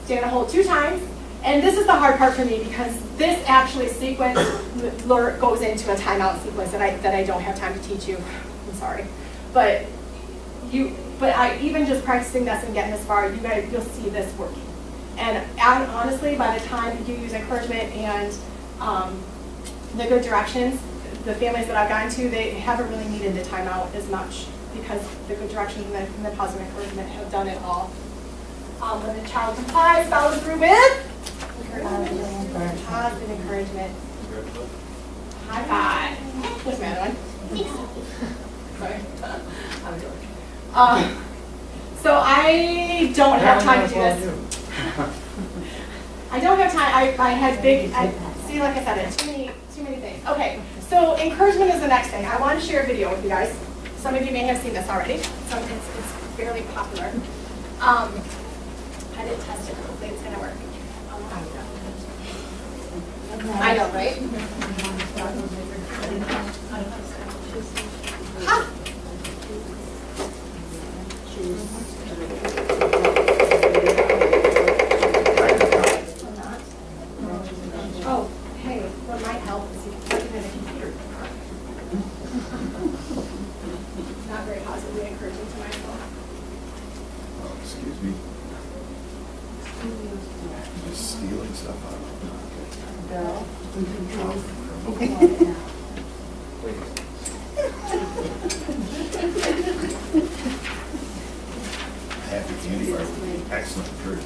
Stand and hold 2 times. And this is the hard part for me because this actually sequence goes into a timeout sequence that I don't have time to teach you. I'm sorry. But I even just practicing this and getting this far, you'll see this working. And honestly, by the time you use encouragement and the good directions, the families that I've gotten to, they haven't really needed the timeout as much because the good directions and the positive encouragement have done it all. When the child complies, follows through with positive encouragement. High five. What's the other one? Sorry. I'm George. So I don't have time to do this. I don't have time. I had big, see, like I said, it's too many things. Okay, so encouragement is the next thing. I want to share a video with you guys. Some of you may have seen this already. It's fairly popular. I didn't test it. Hopefully it's going to work. I know, right? Ha! Oh, hey, what might help is you can plug it in a computer. excuse me. Just stealing stuff out of them. Please. Happy candy bar would be excellent, period.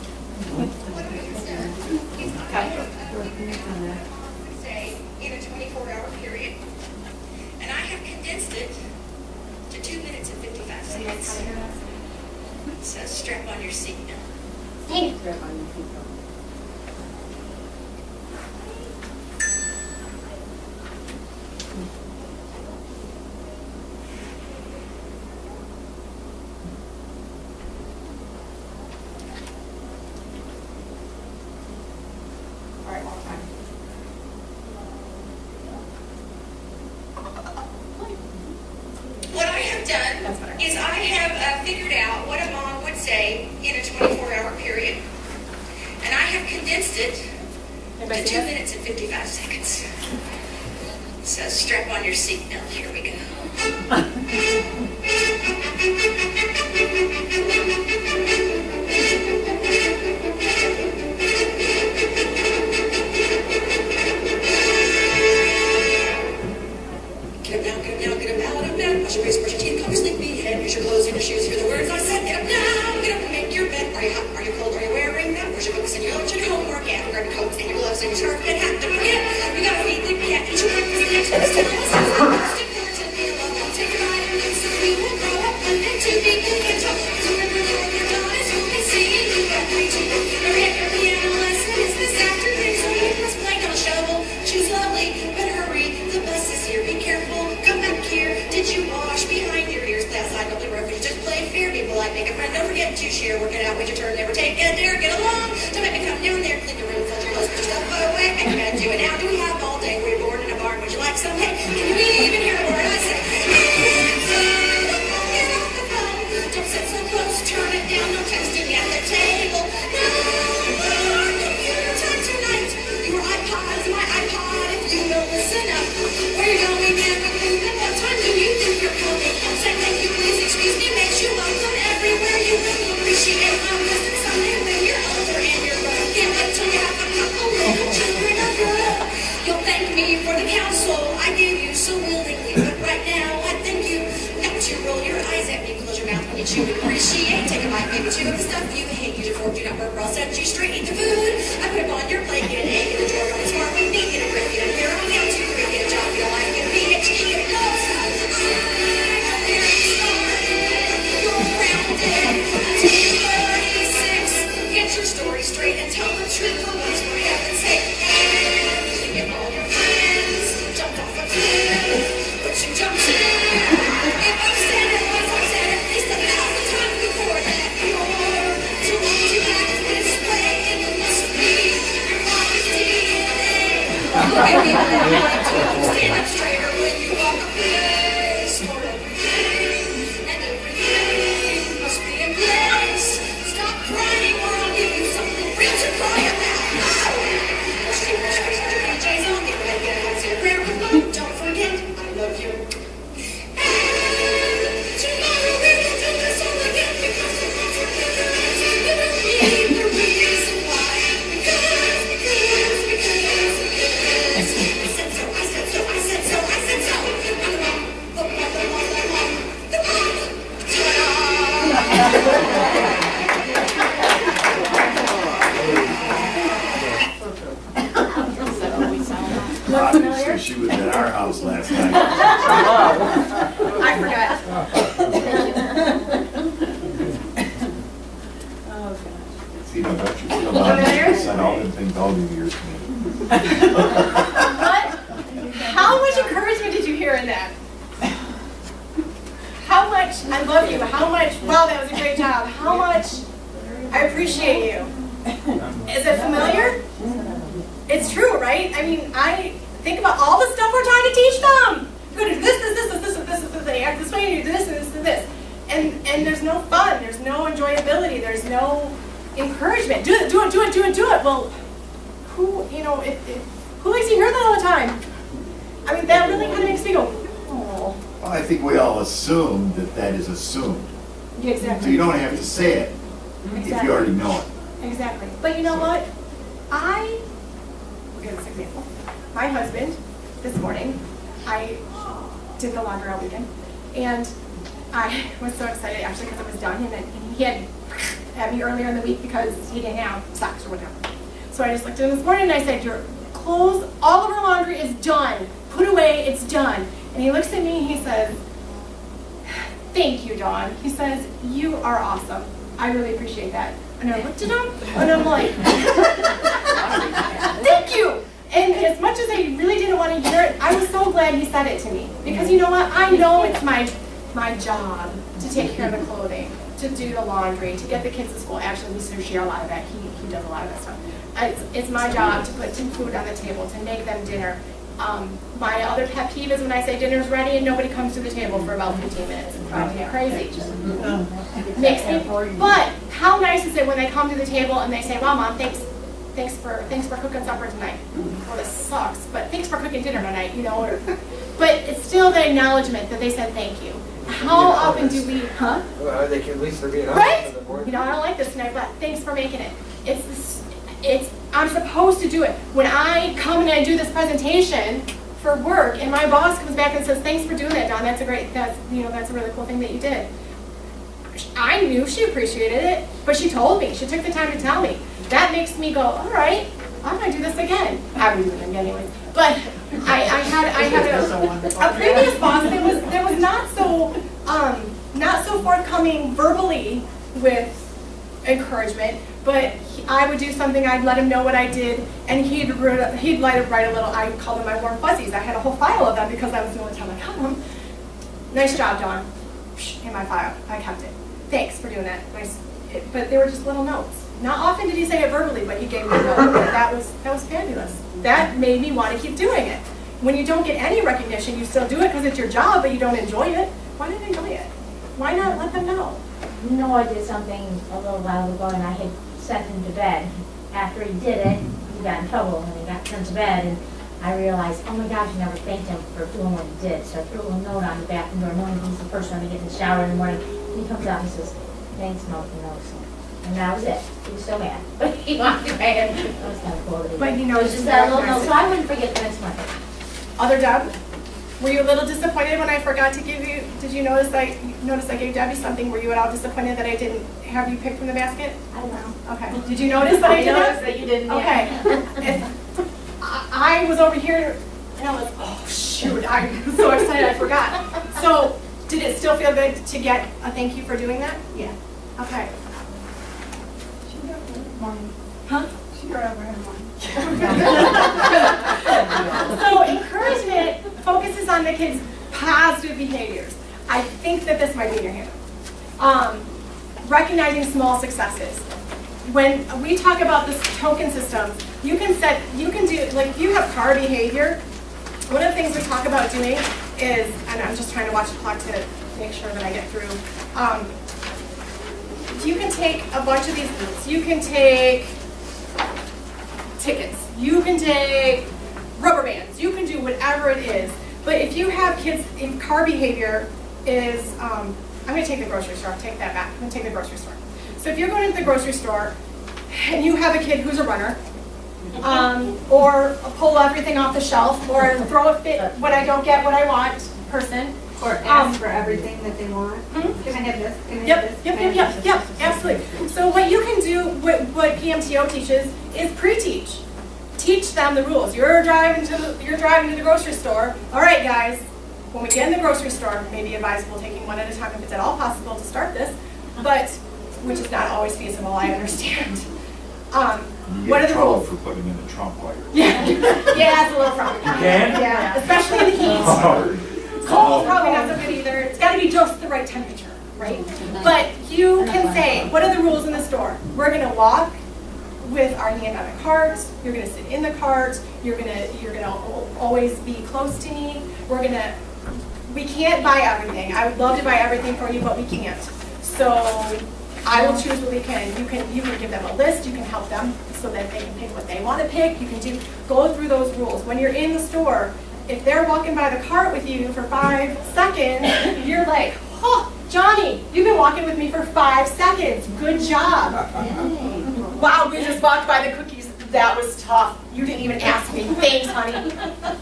Say in a 24-hour period, and I have condensed it to 2 minutes and 55 seconds. So strap on your seatbelt. Hey. All right, one more time. What I have done is I have figured out what a mom would say in a 24-hour period, and I have condensed it to 2 minutes and 55 seconds. So strap on your seatbelt. Here we go. Get up now, get up now, get up now, get up now. Wash your face, brush your teeth, comb your sleepy head. Use your clothes and your shoes. Hear the words I said. Get up now, get up and make your bed. Are you hot? Are you cold? Are you wearing that? Where's your books and your lunch and homework at? Grab your coats and your gloves and your scarf and hat. Don't forget, you gotta feed the cat. Eat your breakfast and next time. It's most important. Be alone. Take your vitamins so you will grow up one and two. Be good and tough. So remember that when you're done, it's only seeing you every day. Your piano lesson is this afternoon, so you must play on a shovel. Choose lovely, but hurry. The bus is here. Be careful. Come back here. Did you wash behind your ears? Play outside, don't play rough. You just play fair. Be polite. Make a friend. Don't forget to share. Work it out. Wait your turn. Never take a dare. Get along. Don't make me come down there. Clean your room. Fold your clothes. Put your stuff away. And you gotta do it now. Do we have all day? We're bored in a barn. Would you like some? Hey, can you even hear a word I say? Get off the phone. Don't sit so close. Turn it down. No texting at the table. No more computer time tonight. Your iPod is my iPod. If you will listen up. Where you going and what moving? What time do you think you're coming? Say thank you, please, excuse me. Makes you welcome everywhere. You will appreciate my wisdom someday when you're older and you're grown. Can't wait till you have a couple little children of your own. You'll thank me for the counsel I gave you so willingly, but right now I thank you. Not to roll your eyes at me, close your mouth when you chew. Appreciate, take a bite, maybe two of the stuff you hate.Use your fork, do not burp, or I'll set you straight. Eat the food I put it on your plate. Get an egg in the drawer, don't be smart with me. Get a break, get a hair on down to three. Get a job, get a life, get a PhD, get a nose. You're grounded until you're 36. Get your story straight and tell the truth for once, for heaven's sake. If all your friends jumped off a cliff, but you jumped in. If I've said it once, I've said it at least 1,000 times before that you're too old to act this way, and it must be your mom's DNA. Look at me when you like to stand up straighter when you walk a place for everything, and everything must be in place. Stop crying or I'll give you something real to cry about. Wash your face with your PJs on, get ready, get a say a prayer with mom. Don't forget, I love you. And tomorrow we will do this all again because the consequences you will be the reason why. Because. I said so, I said so, I said so, I said so. I'm the mom, the mom, the mom, the mom, the mom. Ta-da! Obviously, she was at our house last night. I forgot. See, don't you feel bad? I said all them things all these years to me. What? How much encouragement did you hear in that? How much I love you? How much, wow, that was a great job. How much I appreciate you. Is it familiar? It's true, right? I mean, I think about all the stuff we're trying to teach them. You're going to do this, and you act this way, and you do this, and this, and this. And there's no fun, there's no enjoyability, there's no encouragement. Do it. Well, who, who likes to hear that all the time? I mean, that really kind of makes me go, oh. Well, I think we all assume that that is assumed. Yeah, exactly. So you don't have to say it. if you already know it. Exactly. But you know what? We'll give this example. My husband, this morning, I did the laundry all weekend, and I was so excited actually because it was done, and he had at me earlier in the week because he didn't have socks or whatever. So I just looked at him this morning and I said, your clothes, all of our laundry is done. Put away, it's done. And he looks at me and he says, thank you, Dawn. He says, you are awesome. I really appreciate that. And I looked at him and I'm like, thank you. And as much as I really didn't want to hear it, I was so glad he said it to me. Because you know what? I know it's my job to take care of the clothing, to do the laundry, to get the kids to school. Actually, we share a lot of that. He does a lot of that stuff. It's my job to put food on the table, to make them dinner. My other pet peeve is when I say dinner's ready and nobody comes to the table for about 15 minutes. It drives me crazy. Makes me. But how nice is it when they come to the table and they say, "Well, Mom, thanks for cooking supper tonight. Well, this sucks, but thanks for cooking dinner tonight." You know, but it's still the acknowledgement that they said thank you. How often do we? Huh? Well, they can at least they're being honest Right? in the morning. You know, I don't like this tonight, but thanks for making it. I'm supposed to do it. When I come and I do this presentation for work, and my boss comes back and says, "Thanks for doing that, Dawn. That's a really cool thing that you did." I knew she appreciated it, but she told me. She took the time to tell me. That makes me go, all right, I'm gonna do this again. I would do it again anyways. But I had a previous boss that was not so forthcoming verbally with encouragement, but I would do something, I'd let him know what I did, and he'd write a little, I called them my warm fuzzies. I had a whole file of them because that was the only time I got them. Nice job, Dawn. In my file, I kept it. Thanks for doing that. Nice. But they were just little notes. Not often did he say it verbally, but he gave me a note. And that was fabulous. That made me want to keep doing it. When you don't get any recognition, you still do it because it's your job, but you don't enjoy it. Why not enjoy it? Why not let them know? You know, I did something a little while ago and I had sent him to bed. After he did it, he got in trouble and he got sent to bed, and I realized, oh my gosh, I never thanked him for doing what he did. So I threw a little note on the bathroom door, knowing he's the first one to get in the shower in the morning. He comes out and he says, "Thanks, Mom, for noticing." And that was it. He was so mad. But he walked away, and that was kind of cool. But you know, just that little note, so I wouldn't forget the next month. Other Deb, were you a little disappointed when I forgot to give you, did you notice I gave Debbie something? Were you at all disappointed that I didn't have you pick from the basket? I don't know. Okay. Did you notice that I did that? noticed that you didn't. Okay. I was over here and I was, oh shoot, I'm so excited I forgot. So did it still feel good to get a thank you for doing that? Yeah. Okay. Huh? She got over her mind. So encouragement focuses on the kids' positive behaviors. I think that this might be in your hand. Recognizing small successes. When we talk about this token system, you can do, like if you have car behavior, one of the things we talk about doing is, and I'm just trying to watch the clock to make sure that I get through, you can take a bunch of these groups. You can take tickets. You can take rubber bands. You can do whatever it is. But if you have kids in car behavior is, I'm going to take the grocery store. Take that back. I'm going to take the grocery store. So if you're going to the grocery store and you have a kid who's a runner, or pull everything off the shelf, or throw a fit when I don't get what I want person, Or ask for everything that they want. Can I have this? Can I have this? Yep, absolutely. So what you can do, what PMTO teaches, is pre-teach. Teach them the rules. You're driving to the grocery store. All right, guys. When we get in the grocery store, it may be advisable taking one at a time if it's at all possible to start this, but which is not always feasible. I understand. What are the rules? For putting in the trunk while you're Yeah, it's a little problem. You can? Yeah, especially in the heat. Cold's probably not so good either. It's got to be just the right temperature, right? But you can say, what are the rules in the store? We're going to walk with our hand on the cart. You're going to sit in the cart. You're going to always be close to me. We can't buy everything. I would love to buy everything for you, but we can't. So I will choose what we can. You can give them a list. You can help them so that they can pick what they want to pick. You can go through those rules. When you're in the store, if they're walking by the cart with you for 5 seconds, you're like, oh, Johnny, you've been walking with me for 5 seconds. Good job. Wow, we just walked by the cookies. That was tough. You didn't even ask me. Thanks, honey.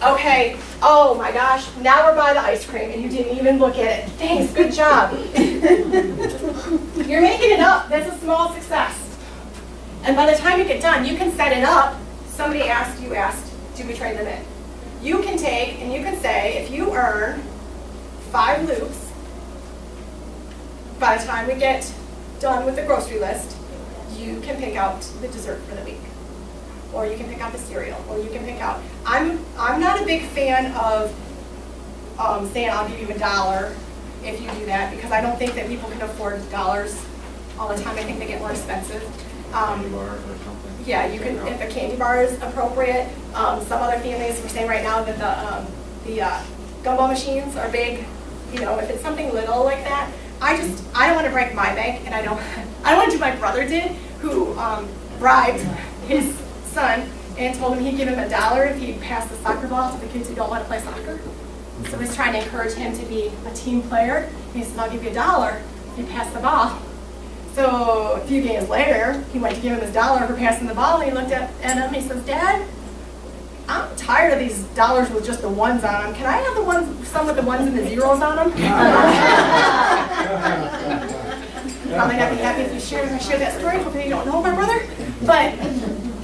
Okay. Oh my gosh. Now we're by the ice cream and you didn't even look at it. Thanks. Good job. You're making it up. That's a small success. And by the time you get done, you can set it up. Somebody asked, you asked, do we trade them in? You can take and you can say, if you earn 5 loops, by the time we get done with the grocery list, you can pick out the dessert for the week. Or you can pick out the cereal, or you can pick out, I'm not a big fan of saying I'll give you $1 if you do that, because I don't think that people can afford dollars all the time. I think they get more expensive. Candy bars or something. Yeah, you can, if a candy bar is appropriate. Some other families were saying right now that the gumball machines are big. You know, if it's something little like that, I don't want to break my bank, and I don't want to do what my brother did, who bribed his son and told him he'd give him $1 if he passed the soccer ball to the kids who don't want to play soccer. So he's trying to encourage him to be a team player. He says, I'll give you $1 if you pass the ball. So a few games later, he went to give him his $1 for passing the ball, and he looked at him and he says, Dad, I'm tired of these dollars with just the ones on them. Can I have some with the ones and the zeros on them? Probably not be happy if you share that story. Hopefully you don't know my brother. But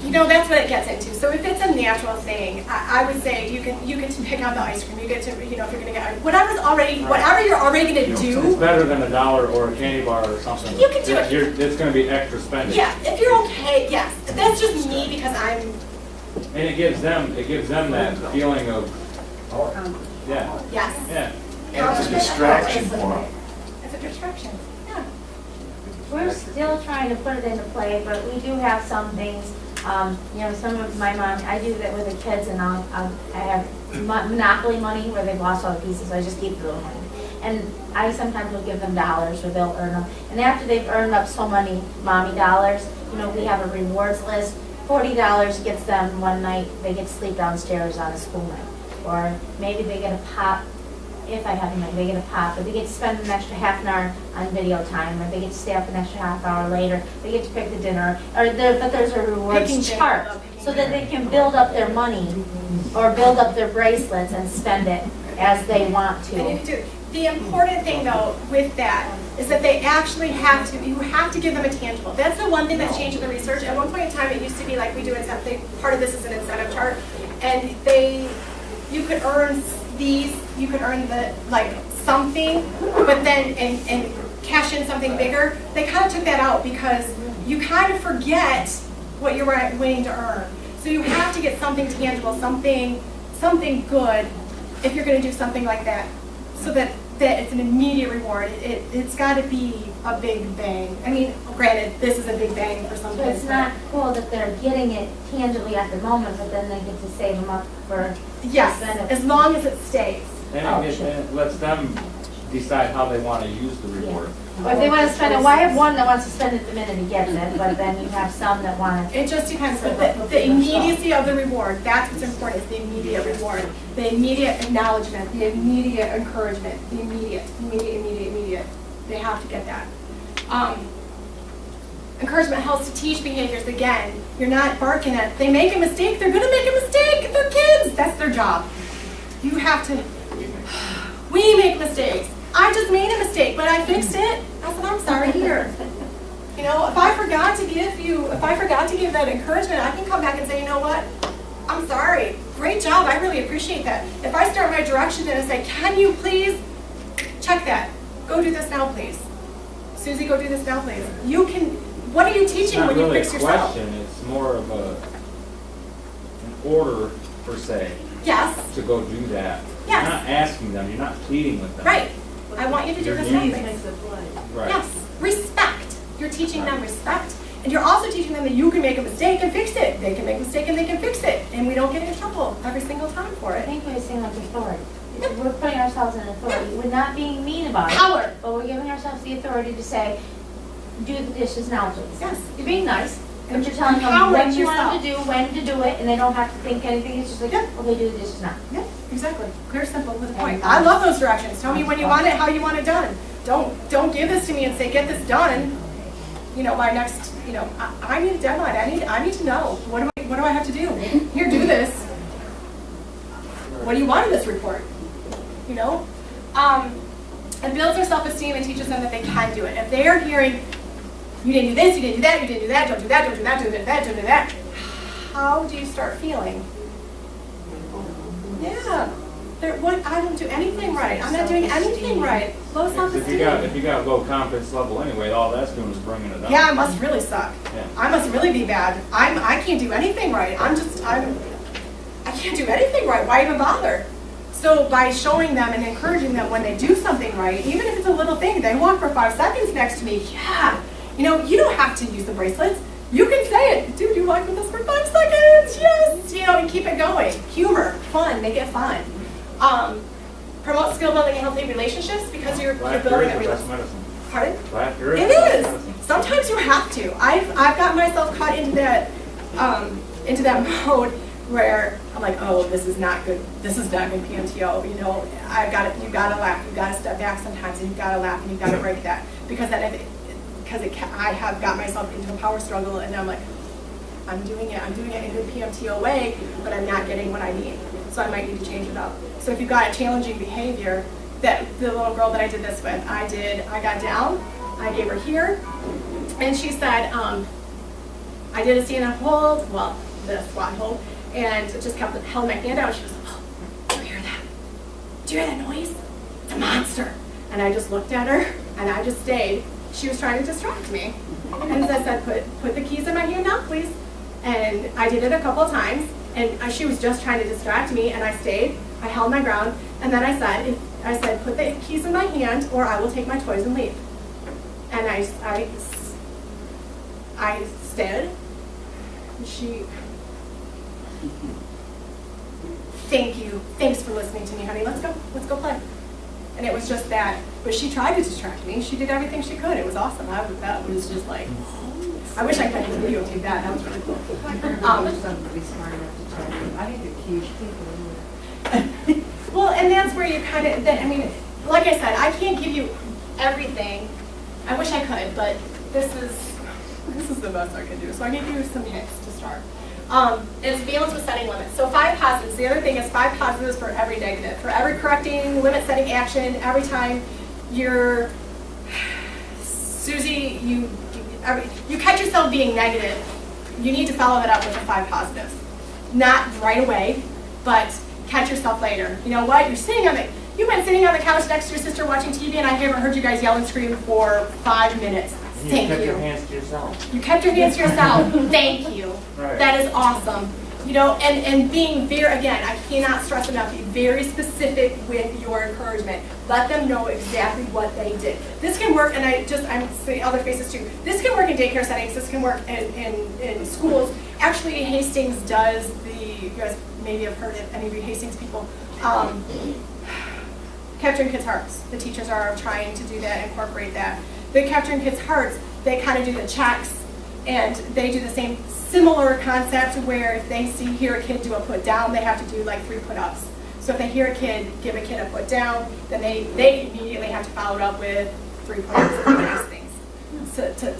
you know, that's what it gets into. So if it's a natural thing, I would say you get to pick out the ice cream. You get to, you know, if you're going to get whatever you're already going to do. It's better than $1 or a candy bar or something. You can do it. It's going to be extra spending. Yeah, if you're okay, yes. That's just me because I'm. And it gives them that feeling of, yeah. Yes. Yeah. And it's a distraction for them. It's a distraction. Yeah. We're still trying to put it into play, but we do have some things. You know, some of my mom, I do that with the kids, and I have Monopoly money where they've lost all the pieces, so I just keep the little money. And I sometimes will give them dollars where they'll earn them. And after they've earned up so many mommy dollars, you know, we have a rewards list. $40 gets them one night, they get to sleep downstairs on a school night. Or maybe they get a pop, if I have money, they get a pop, or they get to spend an extra half an hour on video time, or they get to stay up an extra half hour later, they get to pick the dinner, but there's a rewards chart, so that they can build up their money, or build up their bracelets and spend it as they want to. And you do. The important thing though with that is that they actually have to, you have to give them a tangible. That's the one thing that's changed in the research. At one point in time it used to be like we do incentive, part of this is an incentive chart, and you could earn these, you could earn the, like, something, but then, and cash in something bigger. They kind of took that out because you kind of forget what you're waiting to earn. So you have to get something tangible, something good, if you're going to do something like that, so that it's an immediate reward. It's got to be a big bang. I mean, granted, this is a big bang for some So kids. it's not cool that they're getting it tangibly at the moment, but then they get to save them up for Yes, benefit. as long as it stays. And it lets them decide how they want to use the reward. Or if they want to spend it, well, I have one that wants to spend it the minute he gets it, but then you have some that want to. It just depends, but the immediacy of the reward, that's what's important, is the immediate reward. The immediate acknowledgement, the immediate encouragement, the immediate. They have to get that. Encouragement helps to teach behaviors. Again, you're not barking at, they make a mistake, they're gonna make a mistake, they're kids, that's their job. You have to, we make mistakes. I just made a mistake, but I fixed it. I said, I'm sorry, here. You know, if I forgot to give that encouragement, I can come back and say, you know what? I'm sorry. Great job. I really appreciate that. If I start my direction and say, can you please check that? Go do this now, please. Susie, go do this now, please. You can, what are you teaching when you fix yourself? It's not really a question. It's more of an order, per se, Yes. to go do that. Yes. You're not asking them. You're not pleading with them. Right. I want you to do Your this now, needs. please. Right. Yes. Respect. You're teaching them respect. And you're also teaching them that you can make a mistake and fix it. They can make a mistake and they can fix it. And we don't get in trouble every single time for I it. think we're saying like authority. We're putting ourselves in authority. We're not being mean about it. Power. But we're giving ourselves the authority to say, do the dishes now, please. Yes. You're being nice. But you're telling them Empower what you yourself. want them to do, when to do it, and they don't have to think anything. It's just like, Yeah. okay, do the dishes now. Yeah, exactly. Clear, simple, with a point. I love those directions. Tell me when you want it, how you want it done. don't give this to me and say, get this done, by next, I need a deadline. I need to know, what do I have to do? Here, do this. What do you want in this report? It builds their self-esteem and teaches them that they can do it. If they are hearing, you didn't do this, you didn't do that, you didn't do that, don't do that, don't do that, don't do that, don't do that, how do you start feeling? Yeah. I don't do anything right. I'm not doing anything right. Low self-esteem. If you got low confidence level anyway, all that's doing is bringing it up. Yeah, I must really suck. Yeah. I must really be bad. I can't do anything right. I can't do anything right. Why even bother? So by showing them and encouraging them when they do something right, even if it's a little thing, they walk for 5 seconds next to me. Yeah, you don't have to use the bracelets. You can say it. Dude, you walked with us for 5 seconds. Yes, and keep it going. Humor, fun, make it fun. Promote skill building and healthy relationships because you're building a relationship. Pardon? Laughter It is. Sometimes you have to. I've got myself caught into that mode where I'm like, oh, this is not good. This is not good PMTO. You gotta laugh. You gotta step back sometimes, and you gotta laugh, and you gotta break that because then I have got myself into a power struggle, and I'm like, I'm doing it in a good PMTO way, but I'm not getting what I need. So I might need to change it up. So if you've got a challenging behavior, that the little girl that I did this with, I got down, I gave her here, and she said, I did a stand up hold, well, the squat hold, and just held my hand out. She was like, oh, do you hear that? Do you hear that noise? It's a monster. And I just looked at her, and I just stayed. She was trying to distract me. And I said, put the keys in my hand now, please. And I did it a couple of times, and she was just trying to distract me, and I stayed. I held my ground, and then I said, put the keys in my hand, or I will take my toys and leave. And I stood. She, thank you, thanks for listening to me, honey. Let's go play. And it was just that. But she tried to distract me. She did everything she could. It was awesome. That was just like, I wish I could videotape that. That was really cool. Well, and that's where you kind of, like I said, I can't give you everything. I wish I could, but this is the best I can do. So I give you some hints to start. It's balance with setting limits. So 5 positives. The other thing is 5 positives for every negative. For every correcting, limit setting action, every time you're, Susie, you catch yourself being negative, you need to follow that up with the 5 positives. Not right away, but catch yourself later. You know what? You've been sitting on the couch next to your sister watching TV, and I haven't heard you guys yell and scream for 5 minutes. Thank you. You kept your hands to yourself. You kept your hands to yourself. Thank you. Right. That is awesome. And being again, I cannot stress enough, be very specific with your encouragement. Let them know exactly what they did. This can work, and I'm seeing other faces too. This can work in daycare settings. This can work in schools. Actually, Hastings does you guys maybe have heard it, any of you Hastings people, Capturing Kids' Hearts. The teachers are trying to do that, incorporate that. The Capturing Kids' Hearts, they kind of do the checks, and they do the same similar concept where if they hear a kid do a put down, they have to do like 3 put-ups. So if they hear a kid give a kid a put down, then they immediately have to follow it up with 3 put-ups and these things.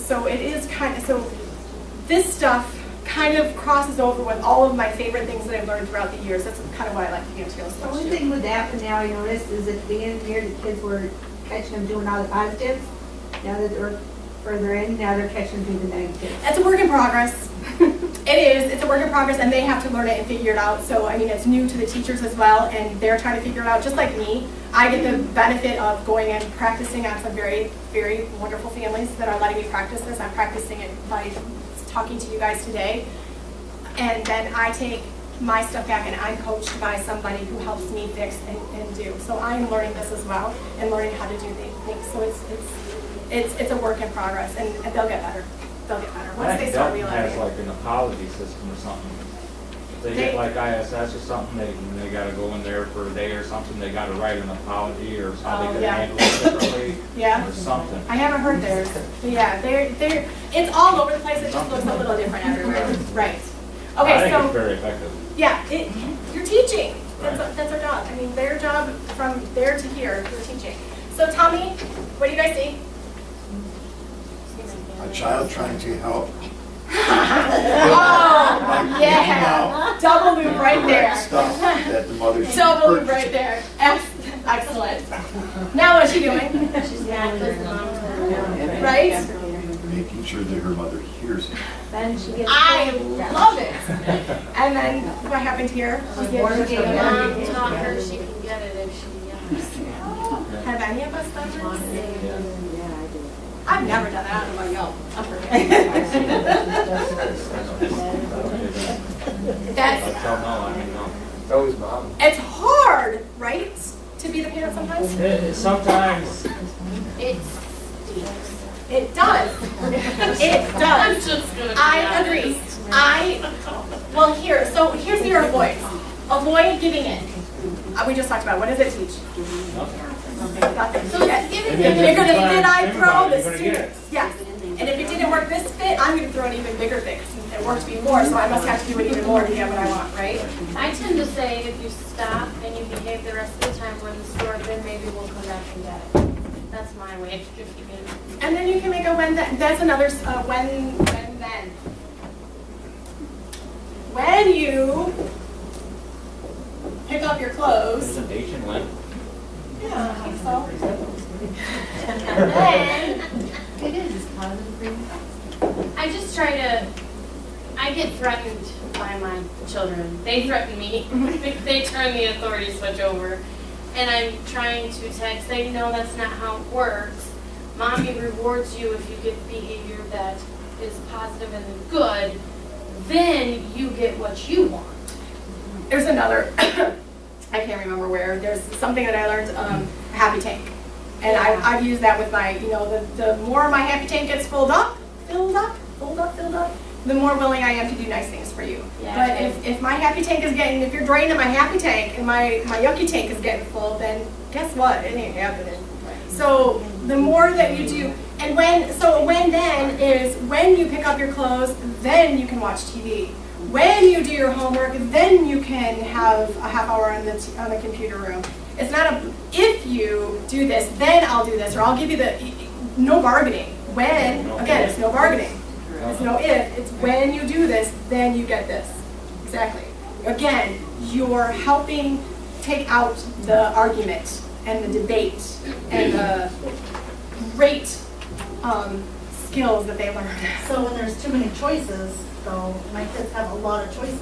So it is so this stuff kind of crosses over with all of my favorite things that I've learned throughout the years. That's kind of why I like PMTO so The much. only thing with that for now I noticed is at the end here, the kids were catching them doing all the positives. Now that they're further in, now they're catching them doing the negatives. It's a work in progress. It is. It's a work in progress, and they have to learn it and figure it out. So, it's new to the teachers as well, and they're trying to figure it out just like me. I get the benefit of going and practicing on some very, very wonderful families that are letting me practice this. I'm practicing it by talking to you guys today. And then I take my stuff back, and I'm coached by somebody who helps me fix and do. So I'm learning this as well and learning how to do things. So it's a work in progress, and they'll get better. They'll get better once they start realizing. Has like an apology system or something. If they get like ISS or something, they got to go in there for a day or something. They got to write an apology or something to handle it differently. Yeah. Or something. I haven't heard theirs. But yeah, they're it's all over the place. It just looks a little different everywhere. Right. Okay, I think so it's very effective. yeah, you're teaching. That's our job. Their job from there to here, you're teaching. So tell me, what do you guys see? A child trying to help. Oh, yeah. Double move right there. Stuff that the mother should Double move purchase. right there. Excellent. Now what's she doing? Right? Making sure that her mother hears it. Then she gets. I love it. And then what happened here? Mom taught her she can get it if she yells. Have any of us done this? I've never done that. I'm like, oh, I'm That's, It's always mom. it's hard, right? To be the parent sometimes? Sometimes, It does. It I'm does. just gonna be I honest. agree. Well, here's your avoid. Avoid giving in. We just talked about it. What does it teach? Nothing. So Yeah. give If it you're going to If fit, you I think throw about it, the you're gonna get student. it. Yes. And if it didn't work this fit, I'm going to throw an even bigger fit because it worked before, so I must have to do it even more to get what I want, right? I tend to say if you stop and you behave the rest of the time we're in the store, then maybe we'll come back and get it. That's my way of giving it. And then you can make a when then. That's another when then. When you pick up your clothes. presentation went. Yeah, I think so. I just try to, I get threatened by my children. They threaten me. They turn the authority switch over. And I'm trying to text, say, no, that's not how it works. Mommy rewards you if you get behavior that is positive and good, then you get what you want. There's another, I can't remember where, there's something that I learned, happy tank. And I've used that with my, the more my happy tank gets filled up, the more willing I am to do nice things for you. Yeah, But okay. if my happy tank is getting, if you're draining my happy tank and my yucky tank is getting full, then guess what? It ain't happening. So the more that you do, and when then is when you pick up your clothes, then you can watch TV. When you do your homework, then you can have a half hour on the computer room. It's not a, if you do this, then I'll do this, or I'll give you no bargaining. When, again, it's no bargaining. It's no if, it's when you do this, then you get this. Exactly. Again, you're helping take out the argument and the debate and the great skills that they learned. So when there's too many choices, so my kids have a lot of choices.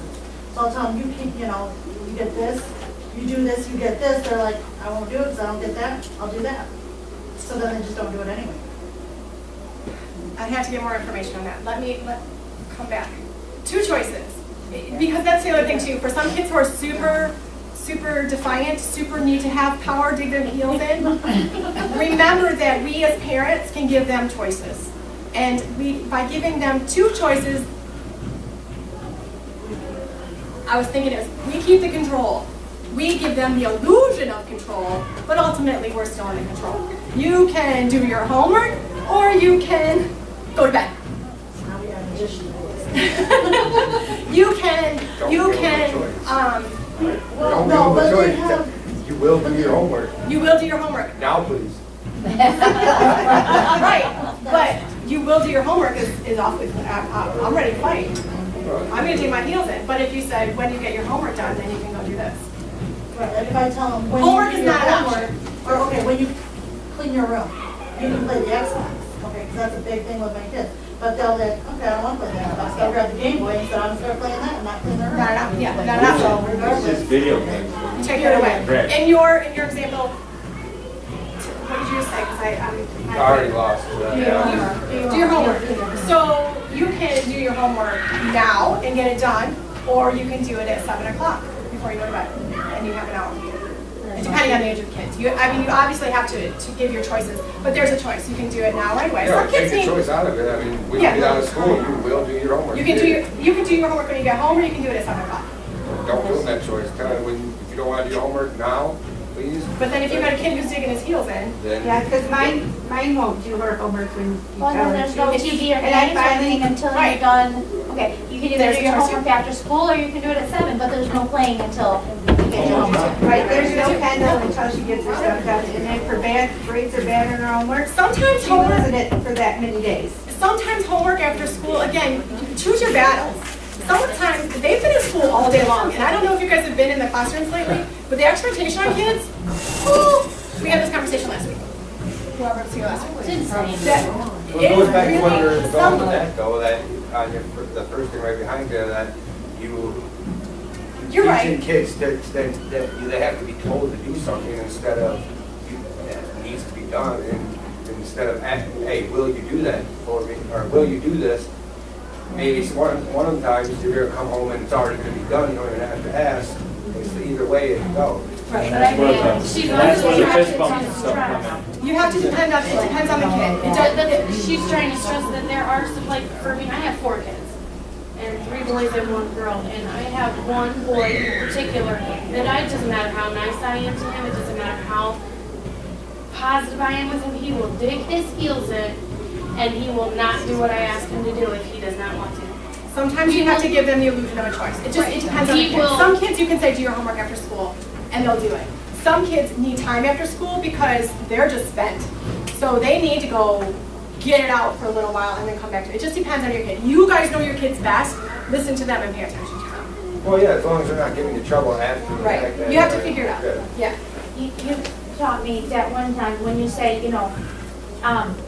So I'll tell them, you get this, you do this, you get this. They're like, I won't do it because I don't get that, I'll do that. So then they just don't do it anyway. I'd have to get more information on that. Let come back. 2 choices. Because that's the other thing too. For some kids who are super defiant, super need to have power, dig their heels in, remember that we as parents can give them choices. And by giving them 2 choices, I was thinking we keep the control. We give them the illusion of control, but ultimately we're still in control. You can do your homework, or you can go to bed. Now we have additional. You can, Well, no, but they have, You will do your homework. you will do your homework. Now, please. Right, but you will do your homework is awfully, I'm ready to fight. I'm gonna dig my heels in, but if you said, when you get your homework done, then you can go do this. right, like if I tell them, when Homework you is do your not an homework, or okay, when you clean your room, you can play the Xbox, okay, because that's a big thing with my kids. But they'll like, okay, I don't want to play the Xbox, they'll grab the Game Boy and say, I'm gonna start playing that and not clean their room. No. So It's regardless. just video games. Take it away. Right. In your example, what did you say? Because I already lost. Do your homework. So you can do your homework now and get it done, or you can do it at 7 o'clock before you go to bed, and you have an hour. Depending on the age of the kids. You obviously have to give your choices, but there's a choice. You can do it now right away. Yeah, Some kids take the need. choice out of it. I mean, when Yeah. you get out of school, you will do your homework. You can do your homework when you get home, or you can do it at 7 o'clock. Don't give them that choice. Tell them if you don't want to do your homework now, please. But then if you've got a kid who's digging his heels in, Then Yeah, because mine won't do her homework when you Well, tell then her there's no to. TV or And I games or anything until Right. you're done. Okay, you can either There's do your your choice. homework after school or you can do it at 7, but there's no playing until you get your homework. Right, there's no candle until she gets her stuff done, and then for bed, that grades are bad in our homework. Sometimes She homework, wasn't it for that many days. sometimes homework after school, again, choose your battles. Sometimes they've been in school all day long, and I don't know if you guys have been in the classrooms lately, but the expectation on kids, oh, we had this conversation last week. Whoever was here last week. It's insane. That Well, it goes back to what really you're going some- with that though, that on your, the first thing right behind there, that you You're right. teaching kids that they have to be told to do something instead of that needs to be done, and instead of hey, will you do that for me, or will you do this? Maybe one of the times you're gonna come home and it's already gonna be done, you don't even have to ask. It's either way it goes. Right. That's where the, She's that's where the also fist bumps and stuff come in. You have to depend on, it depends on the kid. It does, She's trying to stress that there are some, like, for me, I have 4 kids, and 3 boys and 1 girl, and I have one boy in particular that it doesn't matter how nice I am to him, it doesn't matter how positive I am with him, he will dig his heels in, and he will not do what I ask him to do if he does not want to. sometimes you have to give them the illusion of a choice. It just, it depends on the He kid. will- Some kids you can say do your homework after school, and they'll do it. Some kids need time after school because they're just spent. So they need to go get it out for a little while and then come back to it. It just depends on your kid. You guys know your kids best. Listen to them and pay attention to them. Well, yeah, as long as they're not giving you trouble after the fact. Right. that- You have to figure it out. Yeah. Yeah. You taught me that one time when you say, you know,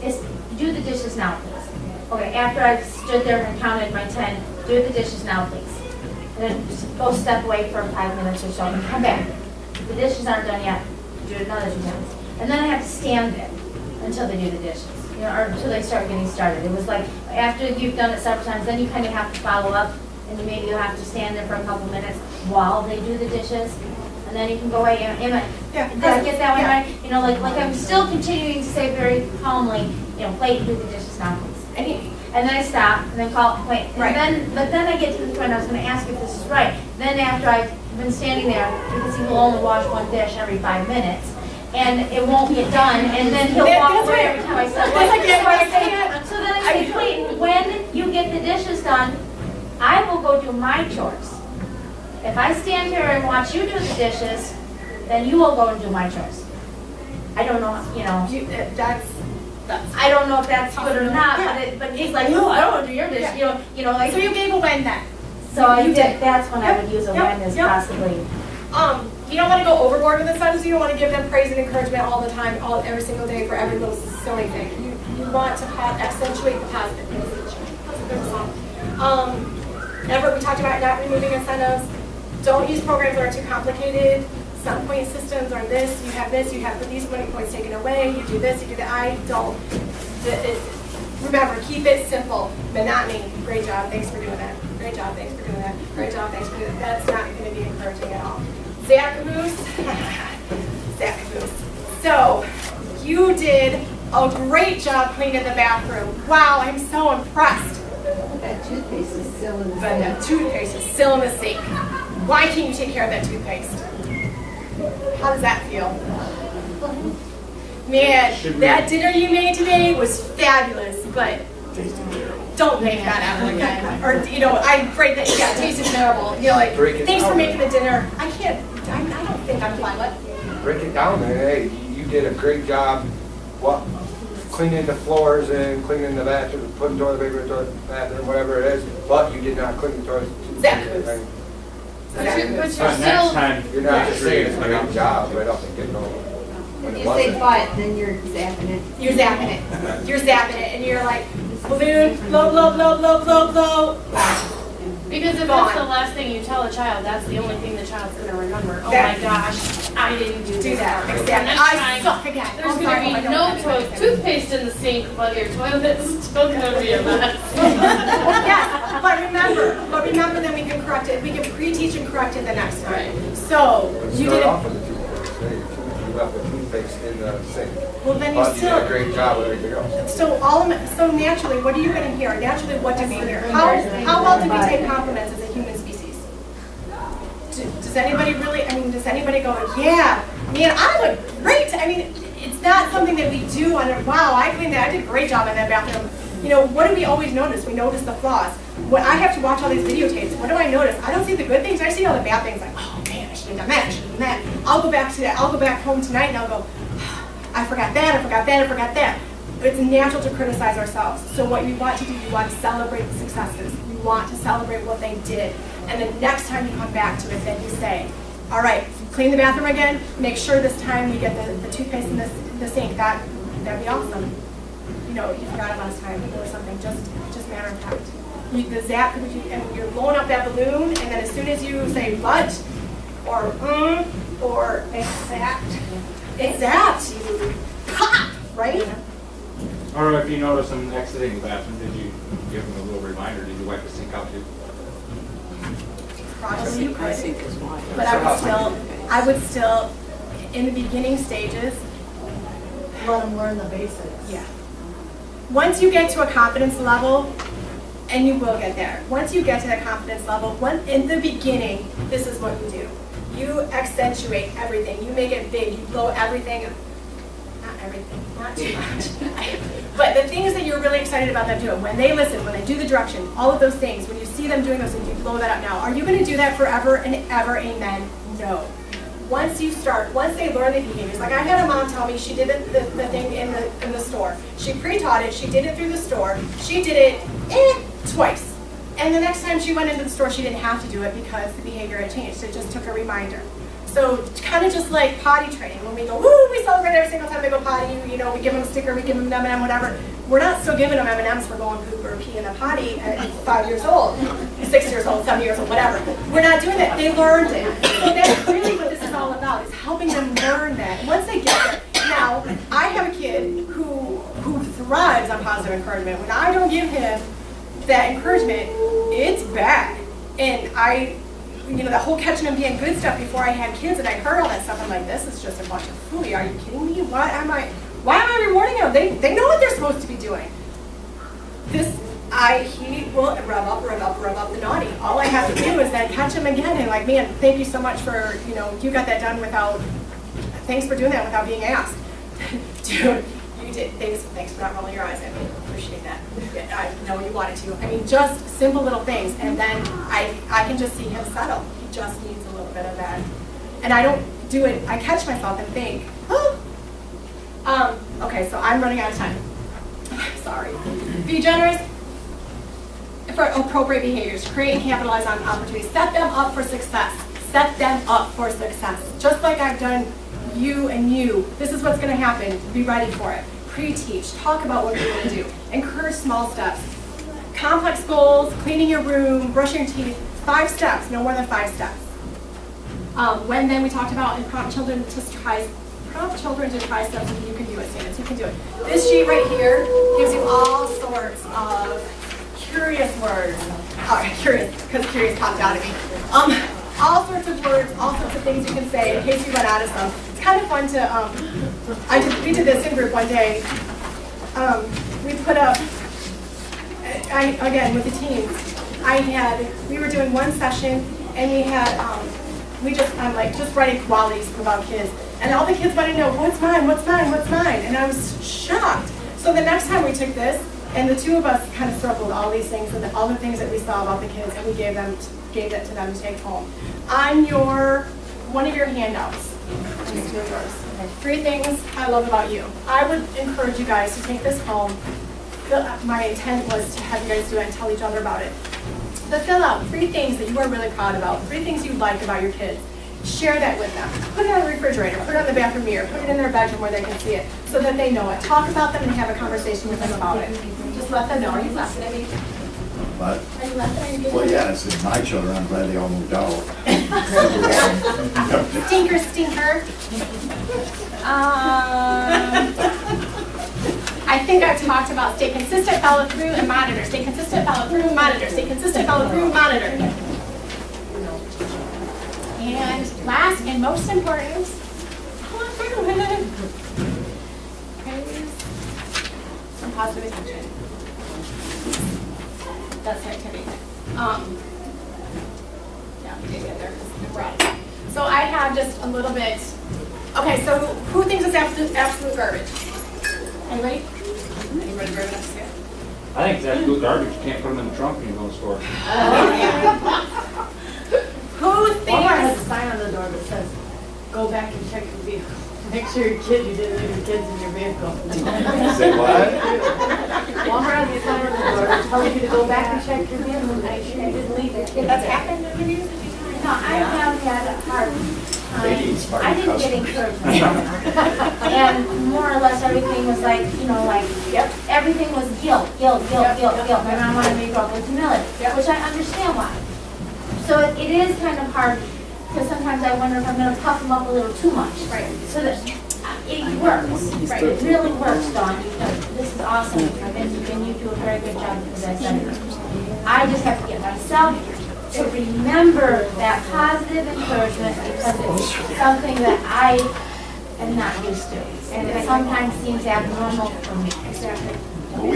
it's do the dishes now, please. Okay, after I've stood there and counted my 10, do the dishes now, please. And then just go step away for 5 minutes or so and come back. If the dishes aren't done yet, do it another 2 times. And then I have to stand there until they do the dishes, you know, or until they start getting started. It was like, after you've done it several times, then you kind of have to follow up, and maybe you'll have to stand there for a couple minutes while they do the dishes, and then you can go away. Did I get that one Yeah. right? You know, like I'm still continuing to say very calmly, you know, plate, do the dishes now, please. And then I stop, and then call, wait, Right. but then I get to the point, I was gonna ask if this is right. Then after I've been standing there, because he will only wash 1 dish every 5 minutes, and it won't get done, and then he'll walk That's away right. every time I step That's away. like, So I say, can't- so then I say, Clayton, when you get the dishes done, I will go do my chores. If I stand here and watch you do the dishes, then you will go and do my chores. I don't know, you know. That's I don't know if that's good or not, but he's like, no, I don't want to do your dish, you know, like. so you gave a when then. So I You did, that's when I would use a Yep, when as yep. possibly. You don't want to go overboard with the sentence. You don't want to give them praise and encouragement all the time, every single day for every little silly thing. You want to accentuate the positive. Everett, we talked about not removing incentives. Don't use programs that are too complicated. Some point systems are this, you have these many points taken away, you do this, you do that. I don't. Remember, keep it simple. Monotony. Great job, thanks for doing that. Great job, thanks for doing that. Great job, thanks for doing that. That's not going to be encouraging at all. Zaccaboose. Zaccaboose. So, you did a great job cleaning the bathroom. Wow, I'm so impressed. That toothpaste is still in the But sink. that toothpaste is still in the sink. Why can't you take care of that toothpaste? How does that feel? Man, that dinner you made today was fabulous, but don't make that ever again. Or, you know, I pray that, yeah, it tasted terrible. You know, like, thanks for making the dinner. I don't think I'm fine with. Break it down, and hey, you did a great job, cleaning the floors and cleaning the bathroom, putting toilet paper in the bathroom, whatever it is, but you did not clean the toilet. Exactly. But you're Next still, time, You're not just saying it's a great job right off the get-go. when If it you say wasn't. but, then you're zapping it. You're zapping it. You're zapping it, and you're like, balloon, blow, blow, blow, blow, blow, blow. because if Gone. that's the last thing you tell a child, that's the only thing the child's gonna remember. Oh That- my gosh, I didn't do Do this. that. part. Exactly. Next I time, suck again. There's I'm gonna sorry, be I don't no have that again. toothpaste in the sink, but your toilet is still gonna be a mess. Yes, but remember then we can correct it. We can pre-teach and correct it the next time. So, you Start did off it. with the toothpaste. Hey, you left the toothpaste in the sink. Well, then you But you did a still. great job with everything else. So naturally, what are you going to hear? Naturally, what do we hear? How well do we take compliments as a human species? Does anybody really, does anybody go, yeah, man, I look great. It's not something that we do on a, wow, I cleaned that, I did a great job in that bathroom. You know, what do we always notice? We notice the flaws. When I have to watch all these videotapes, what do I notice? I don't see the good things, I see all the bad things, like, oh man, I should have done that, I should have done that. I'll go back home tonight and I'll go, I forgot that, I forgot that, I forgot that. It's natural to criticize ourselves. So what you want to do, you want to celebrate the successes. You want to celebrate what they did. And the next time you come back to it, then you say, all right, clean the bathroom again. Make sure this time you get the toothpaste in the sink. That'd be awesome. You know, you forgot about this time or something. Just matter of fact. The zap, and you're blowing up that balloon, and then as soon as you say but or it's zapped, you pop, right? Or if you notice them exiting the bathroom, did you give them a little reminder? Did you wipe the sink out too? Probably you could, but I would still, in the beginning stages, Let them learn the basics. yeah. Once you get to a confidence level, and you will get there. Once you get to that confidence level, in the beginning, this is what you do. You accentuate everything. You make it big. You blow everything. Not everything, not too much. But the things that you're really excited about them doing, when they listen, when they do the direction, all of those things, when you see them doing those things, you blow that up now. Are you going to do that forever and ever? Amen. No. Once you start, once they learn the behaviors, like I had a mom tell me she did the thing in the store. She pre-taught it, she did it through the store, she did it twice. And the next time she went into the store, she didn't have to do it because the behavior had changed. It just took a reminder. So kind of just like potty training. When we go, woo, we celebrate every single time they go potty, you know, we give them a sticker, we give them an M&M, whatever. We're not still giving them M&Ms for going poop or pee in the potty at 5 years old, 6 years old, 7 years old, whatever. We're not doing that. They learned it. So that's really what this is all about, is helping them learn that. Once they get there. Now, I have a kid who thrives on positive encouragement. When I don't give him that encouragement, it's bad. And you know, the whole catching them being good stuff before I had kids and I heard all that stuff, I'm like, this is just a bunch of fooey. Are you kidding me? Why am I rewarding them? They know what they're supposed to be doing. He will rev up the naughty. All I have to do is then catch him again and like, man, thank you so much for, you know, you got that done thanks for doing that without being asked. Dude, you did, thanks for not rolling your eyes at me. Appreciate that. I know you wanted to. I mean, just simple little things, and then I can just see him settle. He just needs a little bit of that. And I don't do it, I catch myself and think, oh. Okay, so I'm running out of time. Sorry. Be generous for appropriate behaviors. Create and capitalize on opportunities. Set them up for success. Set them up for success. Just like I've done you and you. This is what's going to happen. Be ready for it. Pre-teach. Talk about what you're going to do. Encourage small steps. Complex goals, cleaning your room, brushing your teeth. 5 steps, no more than 5 steps. When then we talked about prompt children to try stuff, and you can do it, students. You can do it. This sheet right here gives you all sorts of curious words. Curious, because curious popped out of me. All sorts of words, all sorts of things you can say in case you run out of some. It's kind of fun to, we did this in group one day. We put up, again, with the teams, we were doing one session, and we had, I'm like, just writing qualities about kids. And all the kids wanted to know, what's mine, what's mine, what's mine? And I was shocked. So the next time we took this, and the two of us kind of circled all these things, and all the things that we saw about the kids, and we gave that to them to take home. On one of your handouts, just 2 of yours, 3 things I love about you. I would encourage you guys to take this home. My intent was to have you guys do it and tell each other about it. But fill out 3 things that you are really proud about, 3 things you like about your kids. Share that with them. Put it on the refrigerator, put it on the bathroom mirror, put it in their bedroom where they can see it, so that they know it. Talk about them and have a conversation with them about it. Just let them know. Are you laughing at me? But, Are you laughing? Are you getting well, yeah, it's my children. I'm glad they all moved out. Stinker, stinker. I think I've talked about stay consistent, follow through, and monitor. Stay consistent, follow through, monitor. Stay consistent, follow through, monitor. And last and most important, praise and positive attention. That's the activity. Yeah, we did get there because we're out of time. So I have just a little bit. Okay, so who thinks it's absolute garbage? Anybody? Anybody brave enough to say it? I think it's absolute garbage. You can't put them in the trunk when you go to the store. Who thinks? Walmart has a sign on the door that says, "Go back and check your vehicle." Make sure your kid, you didn't leave your kids in your vehicle. Say what? While we're on the side of the door, telling you to go back and check your vehicle, make sure you didn't leave your kids. That's happened with you? No, I have had a hard Lady time. inspired I didn't get customers. encouragement from her. And more or less, everything was like, everything was guilt. My mom wanted me to grow up with humility, which I understand why. So it is kind of hard, because sometimes I wonder if I'm gonna puff them up a little too much. Right. So that it works. Right. It really works, Dawn. This is awesome. And you do a very good job, because I said it. I just have to get myself to remember that positive encouragement, because it's something that I am not used to. And it sometimes seems abnormal for me. Well,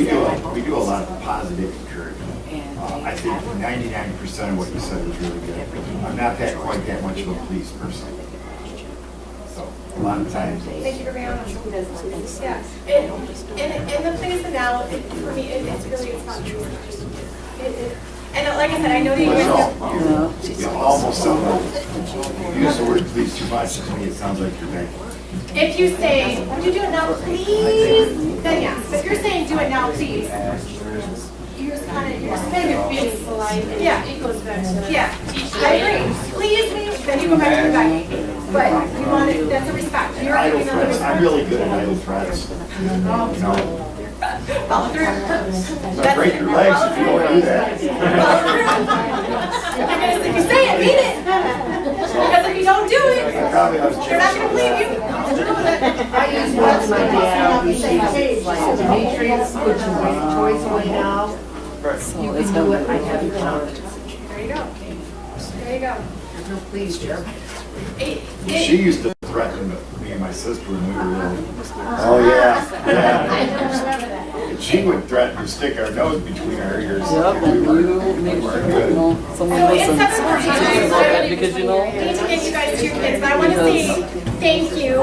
we do a lot of positive encouragement. I think 99% of what you said was really good. I'm not quite that much of a police person. So a lot of times. Thank you for being honest. Yeah. And the thing is that now, for me, it's really fun. And like I said, I know that you guys You almost you use the word please too much. To me, it sounds like you're begging. if you say, would you do it now, please? Then yes. But if you're saying do it now, please, you're just kind of, you're being polite. Yeah. It goes back to. Yeah, I agree. Please, me, then you go back to the begging. But you want it, that's a respect. And You're idle giving them threats. I'm really good at idle threats. follow through. I'll break your legs if you don't do that. Follow through. Because if you say it, mean it. Because if you don't do it, they're not going to believe you. I use what's my dad, on the same page, so Demetrius, which is my choice right now. You can do it, I have it counted. There you go. There you go. There's no please, Joe. She used to threaten me and my sister when we were little. Oh, yeah. I don't remember that. And she would threaten to stick our nose between our ears. Yep, if we and weren't you make good. sure, you know, someone So it's listens. 7:49, Because, you know. I need to get you guys to your kids, but I want to say thank you.